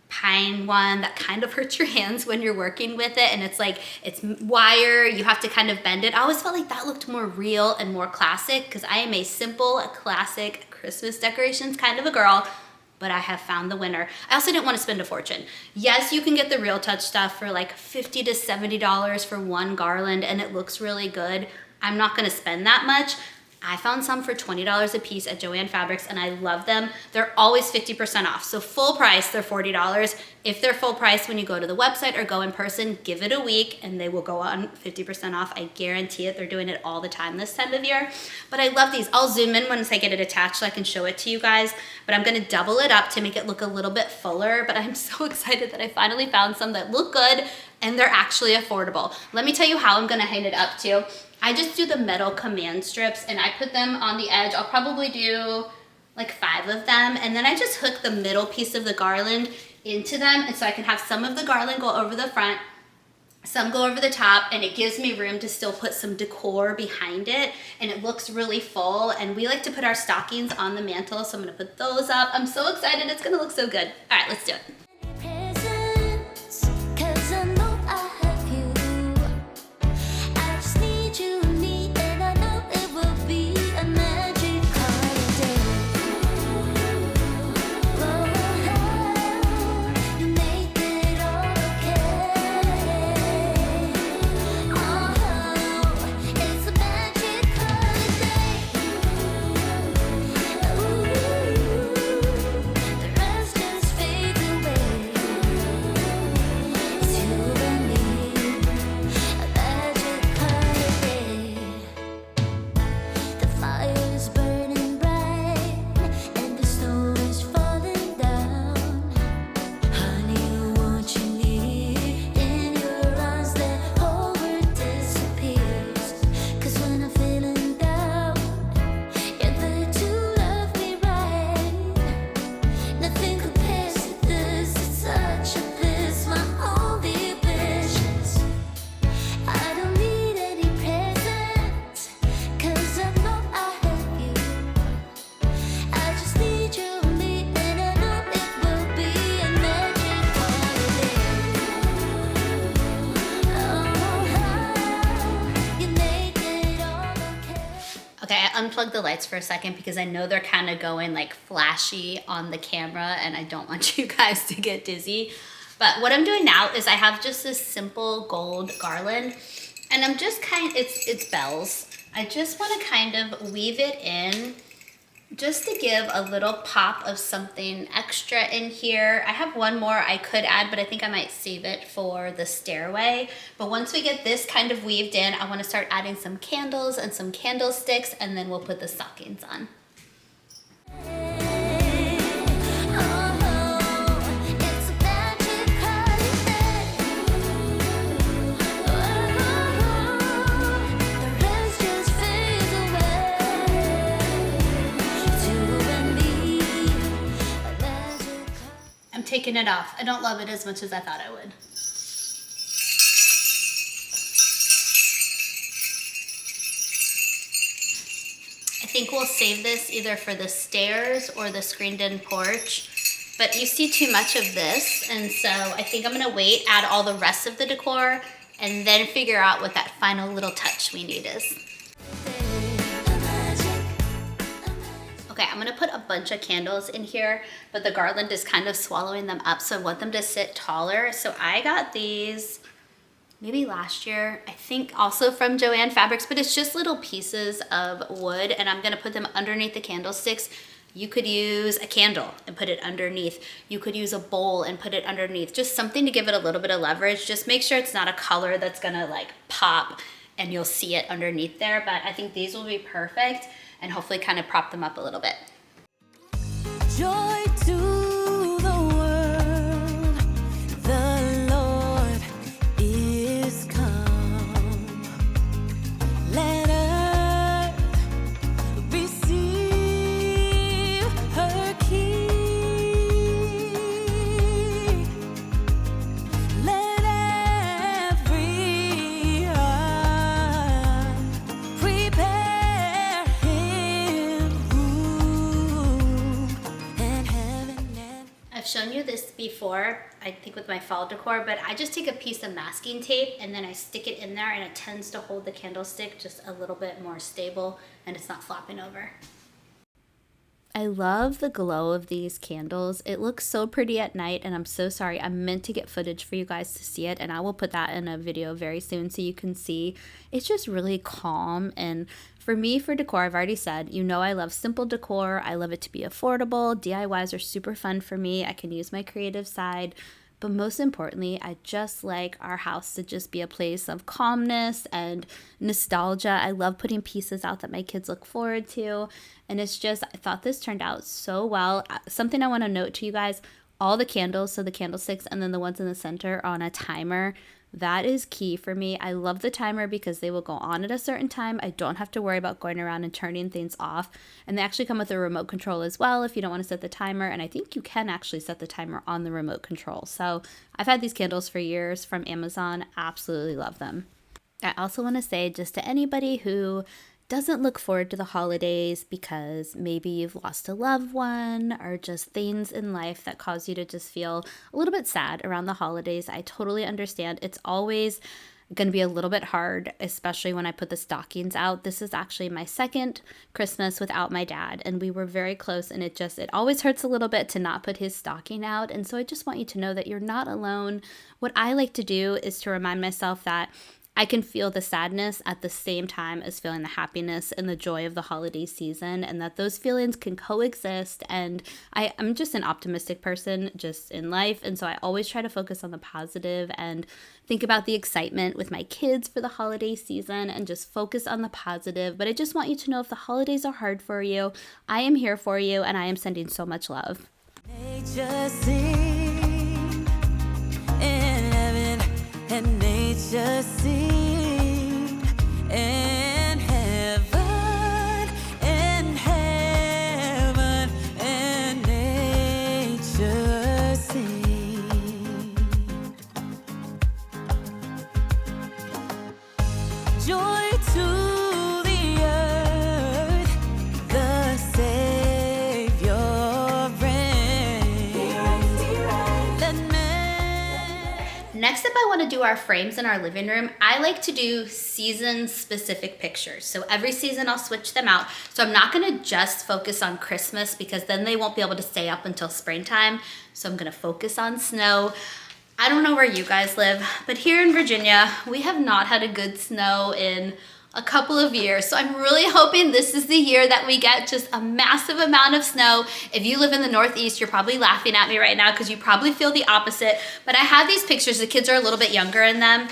pine one that kind of hurts your hands when you're working with it, and it's like, it's wire, you have to kind of bend it. I always felt like that looked more real and more classic because I am a simple, classic Christmas decorations kind of a girl. But I have found the winner. I also didn't want to spend a fortune. Yes, you can get the Real Touch stuff for like $50 to $70 for one garland, and it looks really good. I'm not gonna spend that much. I found some for $20 a piece at Joann Fabrics, and I love them. They're always 50% off. So full price, they're $40. If they're full price when you go to the website or go in person, give it a week and they will go on 50% off. I guarantee it. They're doing it all the time this time of year. But I love these. I'll zoom in once I get it attached so I can show it to you guys. But I'm gonna double it up to make it look a little bit fuller. But I'm so excited that I finally found some that look good and they're actually affordable. Let me tell you how I'm gonna hang it up too. I just do the metal command strips and I put them on the edge. I'll probably do like 5 of them, and then I just hook the middle piece of the garland into them, and so I can have some of the garland go over the front, some go over the top, and it gives me room to still put some decor behind it, and it looks really full. And we like to put our stockings on the mantle, so I'm gonna put those up. I'm so excited, it's gonna look so good. All right, let's do it. Unplug the lights for a second because I know they're kind of going like flashy on the camera and I don't want you guys to get dizzy. But what I'm doing now is I have just this simple gold garland, and I'm just it's bells. I just want to kind of weave it in just to give a little pop of something extra in here. I have one more I could add, but I think I might save it for the stairway. But once we get this kind of weaved in, I want to start adding some candles and some candlesticks, and then we'll put the stockings on. taking it off. I don't love it as much as I thought I would. I think we'll save this either for the stairs or the screened-in porch, but you see too much of this, and so I think I'm gonna wait, add all the rest of the decor, and then figure out what that final little touch we need is. Okay, I'm gonna put a bunch of candles in here, but the garland is kind of swallowing them up, so I want them to sit taller. So I got these maybe last year, I think also from Joann Fabrics, but it's just little pieces of wood, and I'm gonna put them underneath the candlesticks. You could use a candle and put it underneath. You could use a bowl and put it underneath. Just something to give it a little bit of leverage. Just make sure it's not a color that's gonna like pop and you'll see it underneath there, but I think these will be perfect and hopefully kind of prop them up a little bit. Joy to the world, the Lord is come. Let earth receive her King. Let every heart prepare him room in heaven and I've shown you this before, I think with my fall decor, but I just take a piece of masking tape and then I stick it in there, and it tends to hold the candlestick just a little bit more stable and it's not flopping over. I love the glow of these candles. It looks so pretty at night, and I'm so sorry. I meant to get footage for you guys to see it, and I will put that in a video very soon so you can see. It's just really calm, and for me, for decor, I've already said, you know I love simple decor. I love it to be affordable. DIYs are super fun for me. I can use my creative side. But most importantly, I just like our house to just be a place of calmness and nostalgia. I love putting pieces out that my kids look forward to. And it's just, I thought this turned out so well. Something I want to note to you guys, all the candles, so the candlesticks and then the ones in the center are on a timer. That is key for me. I love the timer because they will go on at a certain time. I don't have to worry about going around and turning things off. And they actually come with a remote control as well if you don't want to set the timer. And I think you can actually set the timer on the remote control. So I've had these candles for years from Amazon. Absolutely love them. I also want to say, just to anybody who doesn't look forward to the holidays because maybe you've lost a loved one or just things in life that cause you to just feel a little bit sad around the holidays, I totally understand. It's always going to be a little bit hard, especially when I put the stockings out. This is actually my second Christmas without my dad, and we were very close, and it always hurts a little bit to not put his stocking out. And so I just want you to know that you're not alone. What I like to do is to remind myself that I can feel the sadness at the same time as feeling the happiness and the joy of the holiday season, and that those feelings can coexist. And I'm just an optimistic person just in life, and so I always try to focus on the positive and think about the excitement with my kids for the holiday season and just focus on the positive. But I just want you to know, if the holidays are hard for you, I am here for you, and I am sending so much love. nature sing in heaven and nature sing in heaven and heaven and nature sing. Joy to the earth, the Savior reigns. Let men Next up, I want to do our frames in our living room. I like to do season-specific pictures. So every season I'll switch them out. So I'm not going to just focus on Christmas because then they won't be able to stay up until springtime. So I'm going to focus on snow. I don't know where you guys live, but here in Virginia, we have not had a good snow in a couple of years. So I'm really hoping this is the year that we get just a massive amount of snow. If you live in the Northeast, you're probably laughing at me right now because you probably feel the opposite. But I have these pictures, the kids are a little bit younger in them.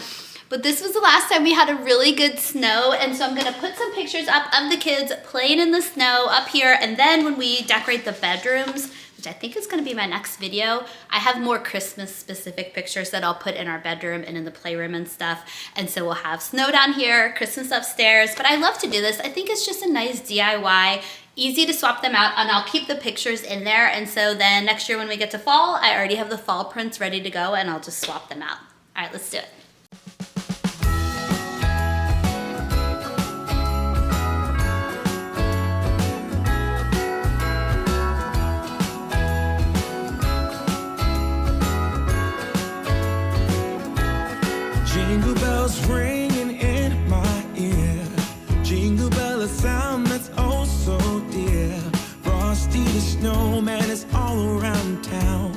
But this was the last time we had a really good snow, and so I'm gonna put some pictures up of the kids playing in the snow up here, and then when we decorate the bedrooms, which I think is gonna be my next video, I have more Christmas specific pictures that I'll put in our bedroom and in the playroom and stuff. And so we'll have snow down here, Christmas upstairs, but I love to do this. I think it's just a nice DIY, easy to swap them out, and I'll keep the pictures in there. And so then next year when we get to fall, I already have the fall prints ready to go, and I'll just swap them out. All right, let's do it. Jingle bells ringing in my ear. Jingle bell, a sound that's oh so dear. Frosty the snowman is all around town.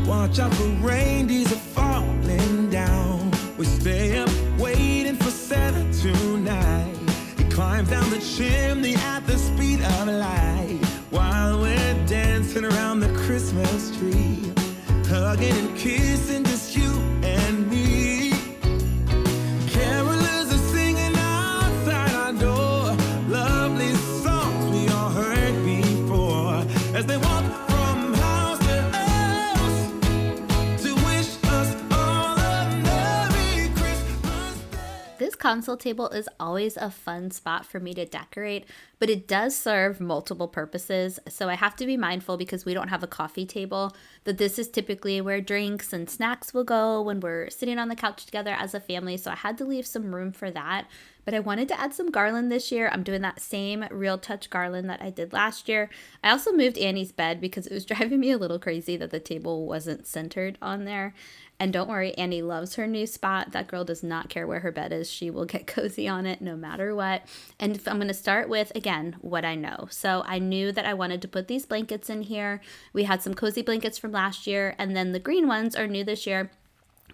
Watch out for reindeers are falling down. We stay up waiting for Santa tonight. He climbs down the chimney at the speed of light, while we're dancing around the Christmas tree, hugging and kissing just you and me. Carolers are singing outside our door, lovely songs we all heard before, as they walk from house to house to wish us all a Merry Christmas Day. This console table is always a fun spot for me to decorate, but it does serve multiple purposes, so I have to be mindful, because we don't have a coffee table, that this is typically where drinks and snacks will go when we're sitting on the couch together as a family, so I had to leave some room for that. But I wanted to add some garland this year. I'm doing that same Real Touch garland that I did last year. I also moved Annie's bed because it was driving me a little crazy that the table wasn't centered on there. And don't worry, Annie loves her new spot. That girl does not care where her bed is. She will get cozy on it no matter what. And I'm going to start with, again, what I know. So I knew that I wanted to put these blankets in here. We had some cozy blankets from last year, and then the green ones are new this year.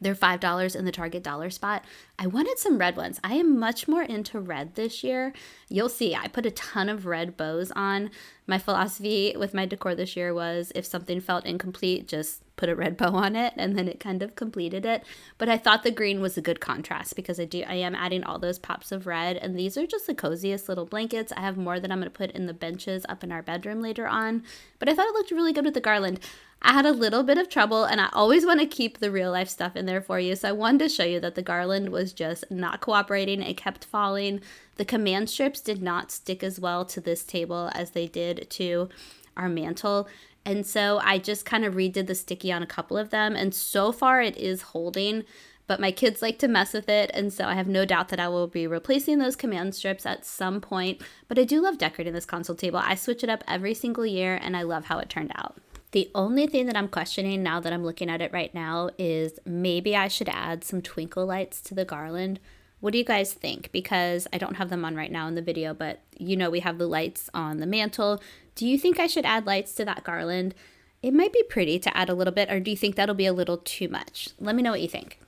They're $5 in the Target dollar spot. I wanted some red ones. I am much more into red this year. You'll see, I put a ton of red bows on. My philosophy with my decor this year was, if something felt incomplete, just put a red bow on it, and then it kind of completed it. But I thought the green was a good contrast, because I am adding all those pops of red, and these are just the coziest little blankets. I have more that I'm going to put in the benches up in our bedroom later on, but I thought it looked really good with the garland. I had a little bit of trouble, and I always want to keep the real life stuff in there for you, so I wanted to show you that the garland was just not cooperating. It kept falling. The command strips did not stick as well to this table as they did to our mantle, and so I just kind of redid the sticky on a couple of them, and so far it is holding, but my kids like to mess with it, and so I have no doubt that I will be replacing those command strips at some point. But I do love decorating this console table. I switch it up every single year, and I love how it turned out. The only thing that I'm questioning now that I'm looking at it right now is maybe I should add some twinkle lights to the garland. What do you guys think? Because I don't have them on right now in the video, but you know we have the lights on the mantle. Do you think I should add lights to that garland? It might be pretty to add a little bit, or do you think that'll be a little too much? Let me know what you think.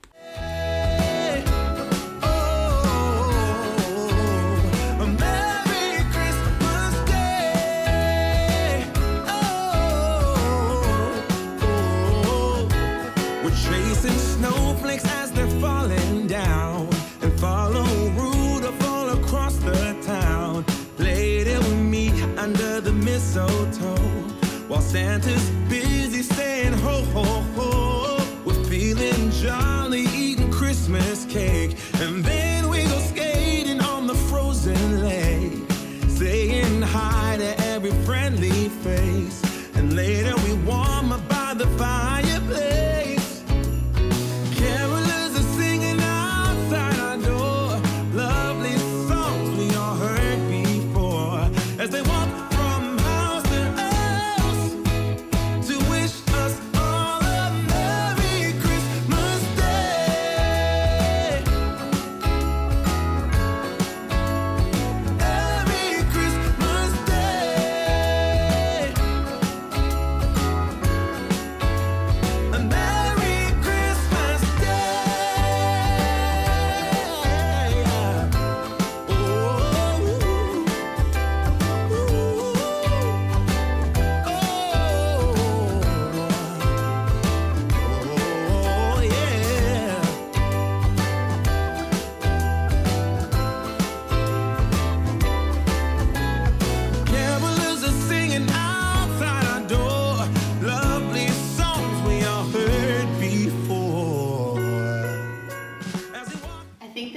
Snowflakes as they're falling down, and follow Rudolph all across the town. Played it with me under the mistletoe, while Santa's busy saying ho ho ho. We're feeling jolly, eating Christmas cake, and then we go skating on the frozen lake, saying hi to every friendly face, and later we warm up by the fireplace.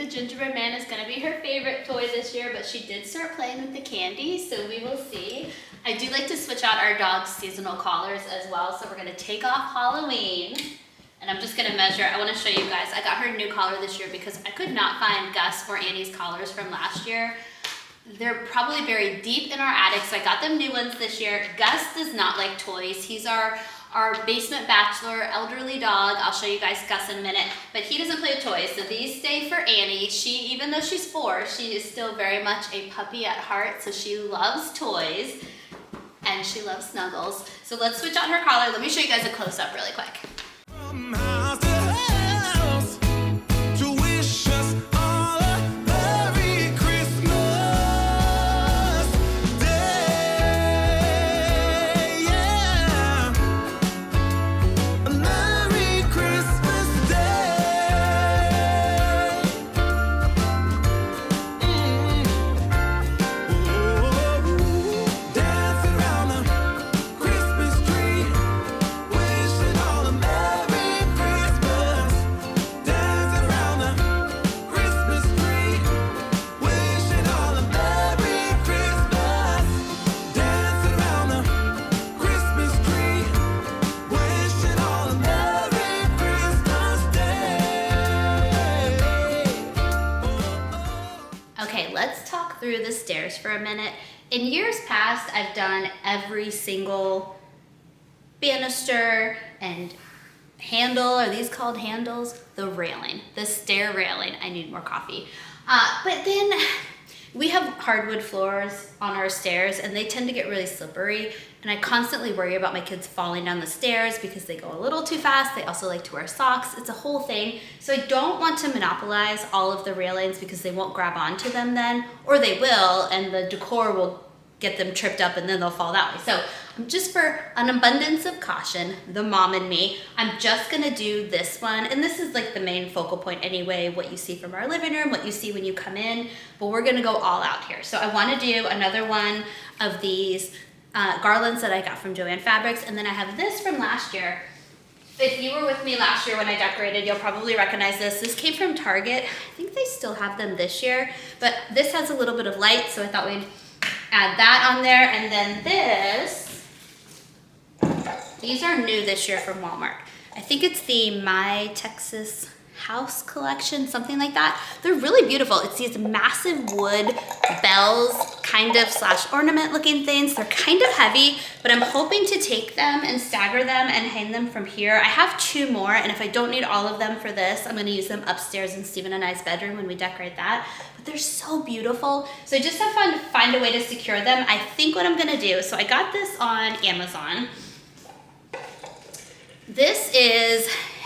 Gingerbread Man is going to be her favorite toy this year, but she did start playing with the candy, so we will see. I do like to switch out our dog's seasonal collars as well. So we're gonna take off Halloween, and I'm just gonna measure. I wanna show you guys. I got her new collar this year because I could not find Gus or Annie's collars from last year. They're probably buried deep in our attic, so I got them new ones this year. Gus does not like toys. He's our basement bachelor, elderly dog. I'll show you guys Gus in a minute, but he doesn't play with toys, so these stay for Annie. She, even though she's 4, she is still very much a puppy at heart, so she loves toys and she loves snuggles. So let's switch out her collar. Let me show you guys a close-up really quick. From house to house to wish us all a Merry Christmas Day. Yeah. A Merry Christmas Day. Dancing around the Christmas tree, wishing all a Merry Christmas. Dancing around the Christmas tree, wishing all a Merry Christmas. Dancing around the Christmas tree, wishing all a Merry Christmas Day. Okay, let's talk through the stairs for a minute. In years past, I've done every single banister and handle. Are these called handles? The railing, the stair railing. I need more coffee. But then we have hardwood floors on our stairs and they tend to get really slippery. And I constantly worry about my kids falling down the stairs because they go a little too fast. They also like to wear socks. It's a whole thing. So I don't want to monopolize all of the railings because they won't grab onto them then, or they will, and the decor will get them tripped up and then they'll fall that way. So just for an abundance of caution, the mom and me, I'm just gonna do this one. And this is like the main focal point anyway, what you see from our living room, what you see when you come in, but we're gonna go all out here. So I wanna do another one of these garlands that I got from Joann Fabrics. And then I have this from last year. If you were with me last year when I decorated, you'll probably recognize this. This came from Target. I think they still have them this year, but this has a little bit of light, so I thought we'd add that on there. And then these are new this year from Walmart. I think it's the My Texas House collection, something like that. They're really beautiful. It's these massive wood bells, kind of / ornament looking things. They're kind of heavy, but I'm hoping to take them and stagger them and hang them from here. I have 2 more, and if I don't need all of them for this, I'm gonna use them upstairs in Stephen and I's bedroom when we decorate that. But they're so beautiful. So I just have to find a way to secure them. I think what I'm gonna do, so I got this on Amazon.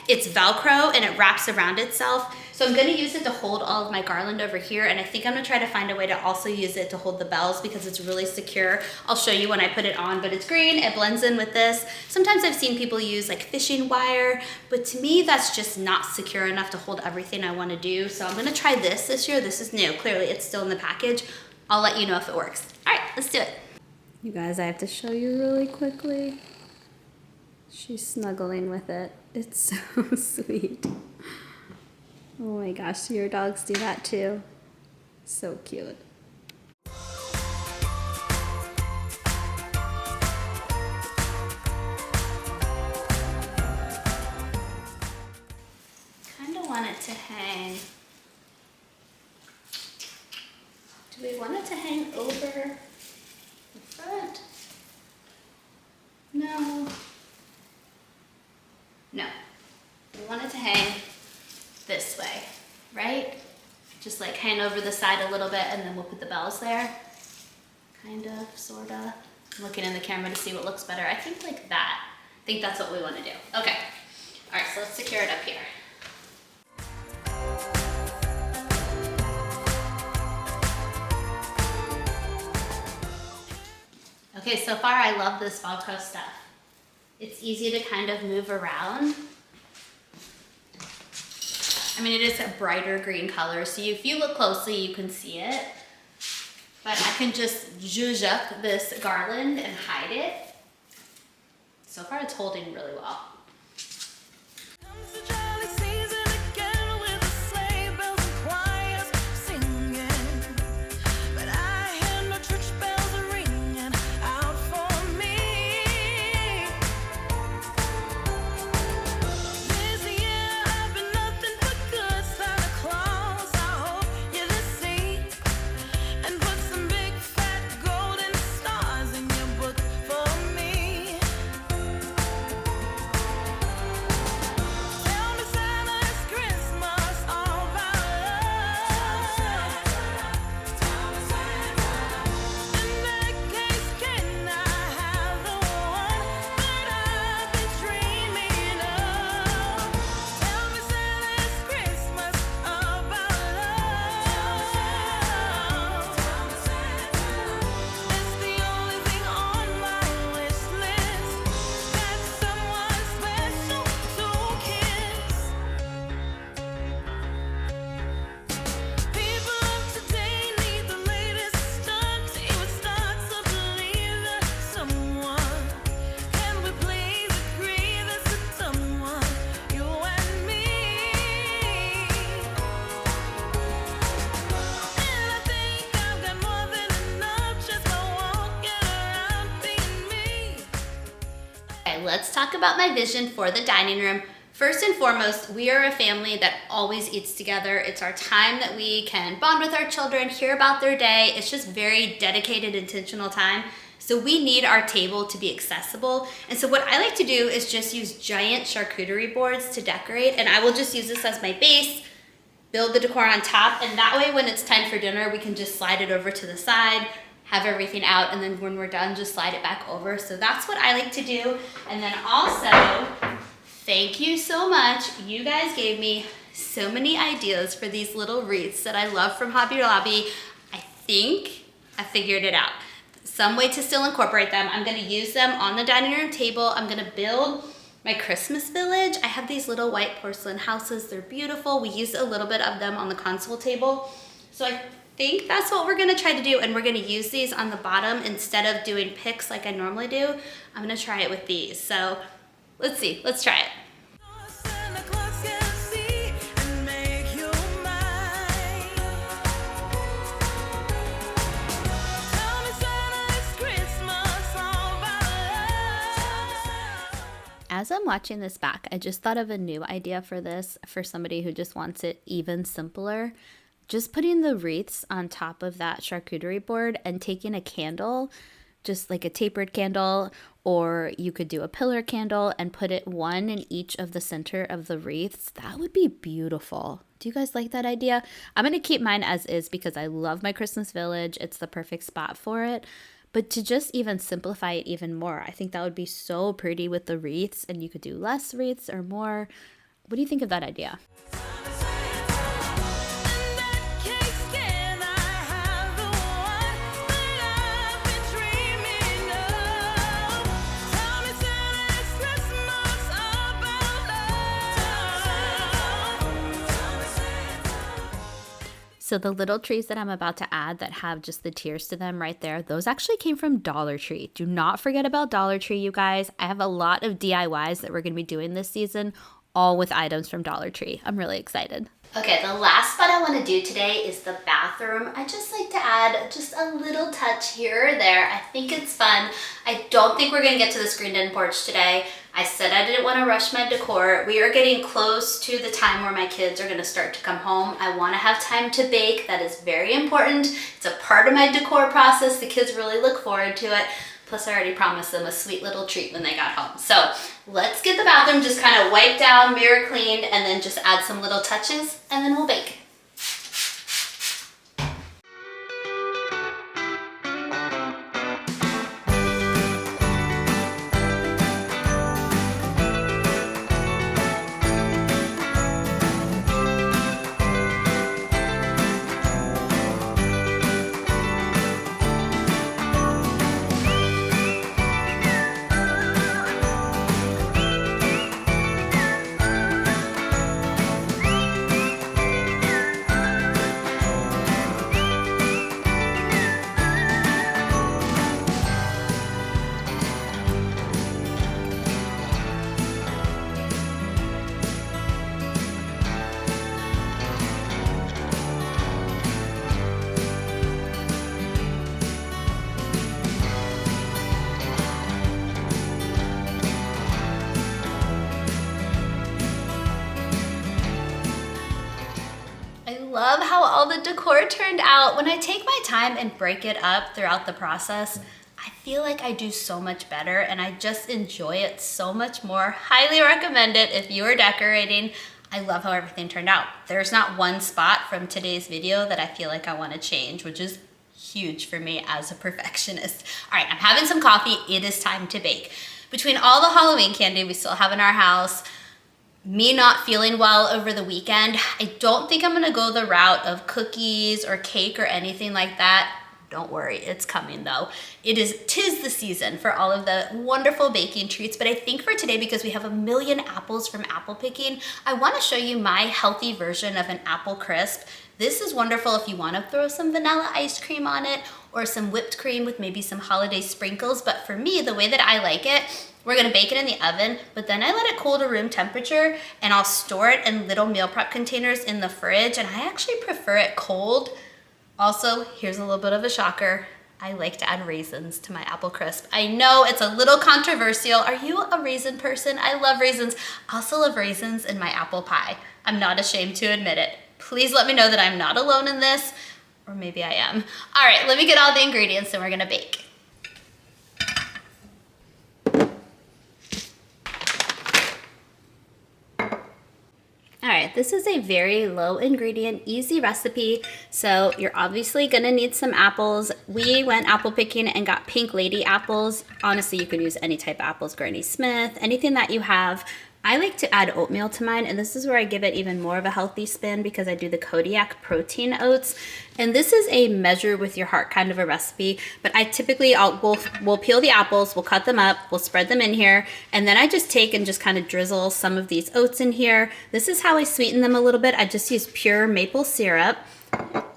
It's Velcro and it wraps around itself. So I'm gonna use it to hold all of my garland over here, and I think I'm gonna try to find a way to also use it to hold the bells because it's really secure. I'll show you when I put it on, but it's green, it blends in with this. Sometimes I've seen people use like fishing wire, but to me that's just not secure enough to hold everything I wanna do. So I'm gonna try this year. This is new, clearly it's still in the package. I'll let you know if it works. All right, let's do it. You guys, I have to show you really quickly. She's snuggling with it. It's so sweet. Oh my gosh, your dogs do that too. So cute. Kind of want it to hang. Do we want it to hang over the front? No. No, we want it to hang this way, right? Just like hang over the side a little bit and then we'll put the bells there. Kind of, sort of. I'm looking in the camera to see what looks better. I think like that. I think that's what we want to do. Okay, all right, so let's secure it up here. Okay, so far I love this Velcro stuff. It's easy to kind of move around. I mean, it is a brighter green color, so if you look closely, you can see it. But I can just zhuzh up this garland and hide it. So far, it's holding really well. But I hear no church bells ringing out for let's talk about my vision for the dining room. First and foremost, we are a family that always eats together. It's our time that we can bond with our children, hear about their day. It's just very dedicated, intentional time. So we need our table to be accessible. And so what I like to do is just use giant charcuterie boards to decorate. And I will just use this as my base, build the decor on top. And that way when it's time for dinner, we can just slide it over to the side, have everything out, and then when we're done, just slide it back over. So that's what I like to do. And then also, thank you so much. You guys gave me so many ideas for these little wreaths that I love from Hobby Lobby. I think I figured it out. Some way to still incorporate them. I'm gonna use them on the dining room table. I'm gonna build my Christmas village. I have these little white porcelain houses. They're beautiful. We used a little bit of them on the console table. So I think that's what we're gonna try to do, and we're gonna use these on the bottom instead of doing picks like I normally do. I'm gonna try it with these. So let's see, let's try it. As I'm watching this back, I just thought of a new idea for this for somebody who just wants it even simpler. Just putting the wreaths on top of that charcuterie board and taking a candle, just like a tapered candle, or you could do a pillar candle and put it one in each of the center of the wreaths. That would be beautiful. Do you guys like that idea? I'm going to keep mine as is because I love my Christmas village. It's the perfect spot for it. But to just even simplify it even more, I think that would be so pretty with the wreaths, and you could do less wreaths or more. What do you think of that idea? So the little trees that I'm about to add that have just the tiers to them right there, those actually came from Dollar Tree. Do not forget about Dollar Tree, you guys. I have a lot of DIYs that we're going to be doing this season, all with items from Dollar Tree. I'm really excited. Okay, the last spot I want to do today is the bathroom. I just like to add just a little touch here or there. I think it's fun. I don't think we're going to get to the screened-in porch today. I said I didn't want to rush my decor. We are getting close to the time where my kids are going to start to come home. I want to have time to bake. That is very important. It's a part of my decor process. The kids really look forward to it. Plus, I already promised them a sweet little treat when they got home. So let's get the bathroom just kind of wiped down, mirror cleaned, and then just add some little touches, and then we'll bake. Love how all the decor turned out. When I take my time and break it up throughout the process, I feel like I do so much better and I just enjoy it so much more. Highly recommend it if you are decorating. I love how everything turned out. There's not one spot from today's video that I feel like I want to change, which is huge for me as a perfectionist. All right, I'm having some coffee. It is time to bake. Between all the Halloween candy we still have in our house, me not feeling well over the weekend, I don't think I'm gonna go the route of cookies or cake or anything like that. Don't worry, it's coming though. Tis the season for all of the wonderful baking treats, but I think for today, because we have a million apples from apple picking, I wanna show you my healthy version of an apple crisp. This is wonderful if you wanna throw some vanilla ice cream on it or some whipped cream with maybe some holiday sprinkles, but for me, the way that I like it, we're gonna bake it in the oven, but then I let it cool to room temperature and I'll store it in little meal prep containers in the fridge, and I actually prefer it cold. Also, here's a little bit of a shocker. I like to add raisins to my apple crisp. I know it's a little controversial. Are you a raisin person? I love raisins. I also love raisins in my apple pie. I'm not ashamed to admit it. Please let me know that I'm not alone in this, or maybe I am. All right, let me get all the ingredients and we're gonna bake. All right, this is a very low ingredient, easy recipe. So you're obviously gonna need some apples. We went apple picking and got Pink Lady apples. Honestly, you could use any type of apples, Granny Smith, anything that you have. I like to add oatmeal to mine, and this is where I give it even more of a healthy spin because I do the Kodiak protein oats. And this is a measure with your heart kind of a recipe, but I typically, we'll peel the apples, we'll cut them up, we'll spread them in here, and then I just take and just kind of drizzle some of these oats in here. This is how I sweeten them a little bit. I just use pure maple syrup,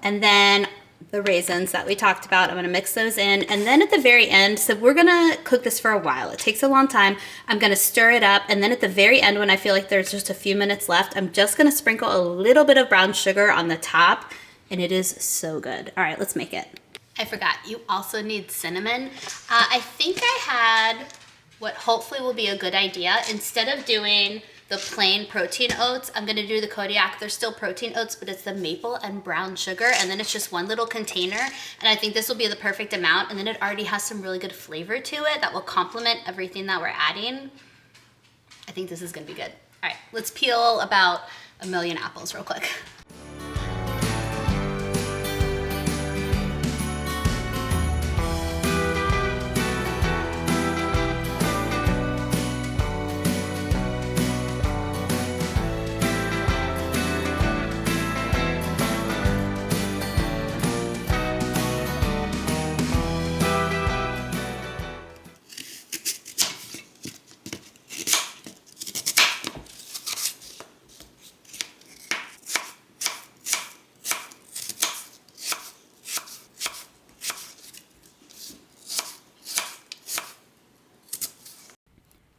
and then the raisins that we talked about. I'm gonna mix those in. And then at the very end, so we're gonna cook this for a while. It takes a long time. I'm gonna stir it up. And then at the very end, when I feel like there's just a few minutes left, I'm just gonna sprinkle a little bit of brown sugar on the top. And it is so good. All right, let's make it. I forgot, you also need cinnamon. I think I had what hopefully will be a good idea. Instead of doing the plain protein oats, I'm gonna do the Kodiak. They're still protein oats, but it's the maple and brown sugar, and then it's just one little container. And I think this will be the perfect amount, and then it already has some really good flavor to it that will complement everything that we're adding. I think this is gonna be good. All right, let's peel about 1 million apples real quick.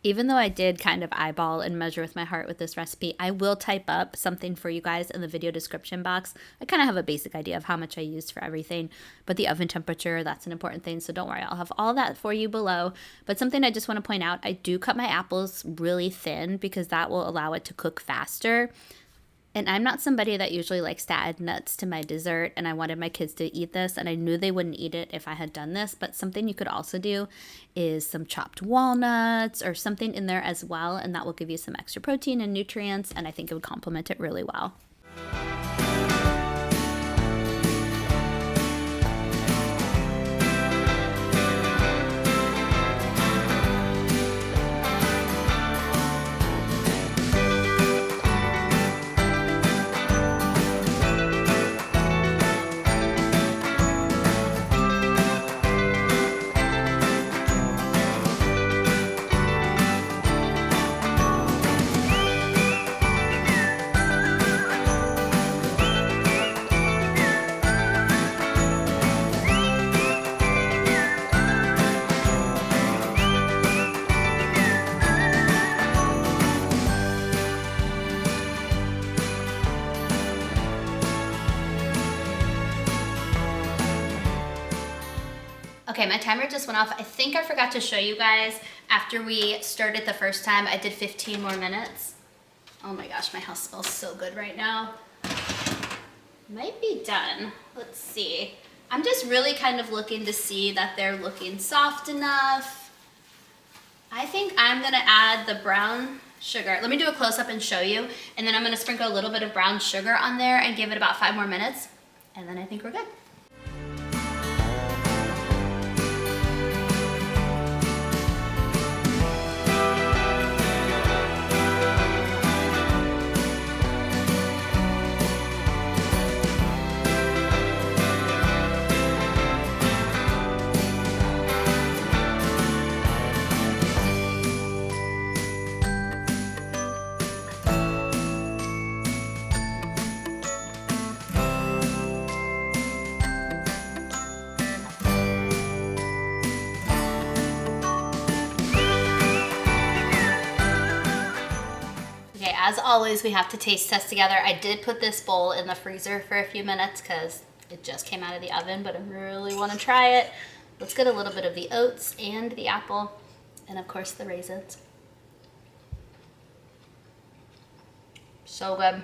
Even though I did kind of eyeball and measure with my heart with this recipe, I will type up something for you guys in the video description box. I kind of have a basic idea of how much I used for everything, but the oven temperature, that's an important thing, so don't worry, I'll have all that for you below. But something I just want to point out, I do cut my apples really thin because that will allow it to cook faster. And I'm not somebody that usually likes to add nuts to my dessert, and I wanted my kids to eat this, and I knew they wouldn't eat it if I had done this, but something you could also do is some chopped walnuts or something in there as well, and that will give you some extra protein and nutrients, and I think it would complement it really well. Okay, my timer just went off. I think I forgot to show you guys after we started the first time, I did 15 more minutes. Oh my gosh, my house smells so good right now. Might be done. Let's see. I'm just really kind of looking to see that they're looking soft enough. I think I'm gonna add the brown sugar. Let me do a close-up and show you, and then I'm gonna sprinkle a little bit of brown sugar on there and give it about 5 more minutes, and then I think we're good. As always, we have to taste test together. I did put this bowl in the freezer for a few minutes because it just came out of the oven, but I really want to try it. Let's get a little bit of the oats and the apple, and of course the raisins. So good.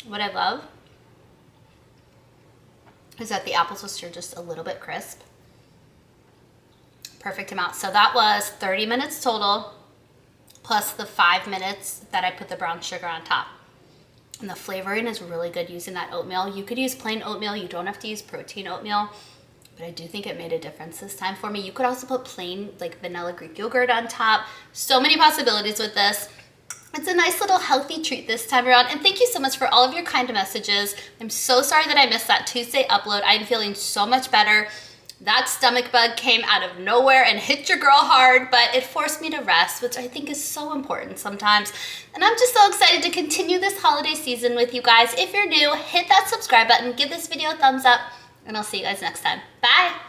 What I love is that the apples are still just a little bit crisp. Perfect amount. So that was 30 minutes total, plus the 5 minutes that I put the brown sugar on top. And the flavoring is really good using that oatmeal. You could use plain oatmeal. You don't have to use protein oatmeal, but I do think it made a difference this time for me. You could also put plain like vanilla Greek yogurt on top. So many possibilities with this. It's a nice little healthy treat this time around. And thank you so much for all of your kind messages. I'm so sorry that I missed that Tuesday upload. I'm feeling so much better. That stomach bug came out of nowhere and hit your girl hard, but it forced me to rest, which I think is so important sometimes. And I'm just so excited to continue this holiday season with you guys. If you're new, hit that subscribe button, give this video a thumbs up, and I'll see you guys next time. Bye.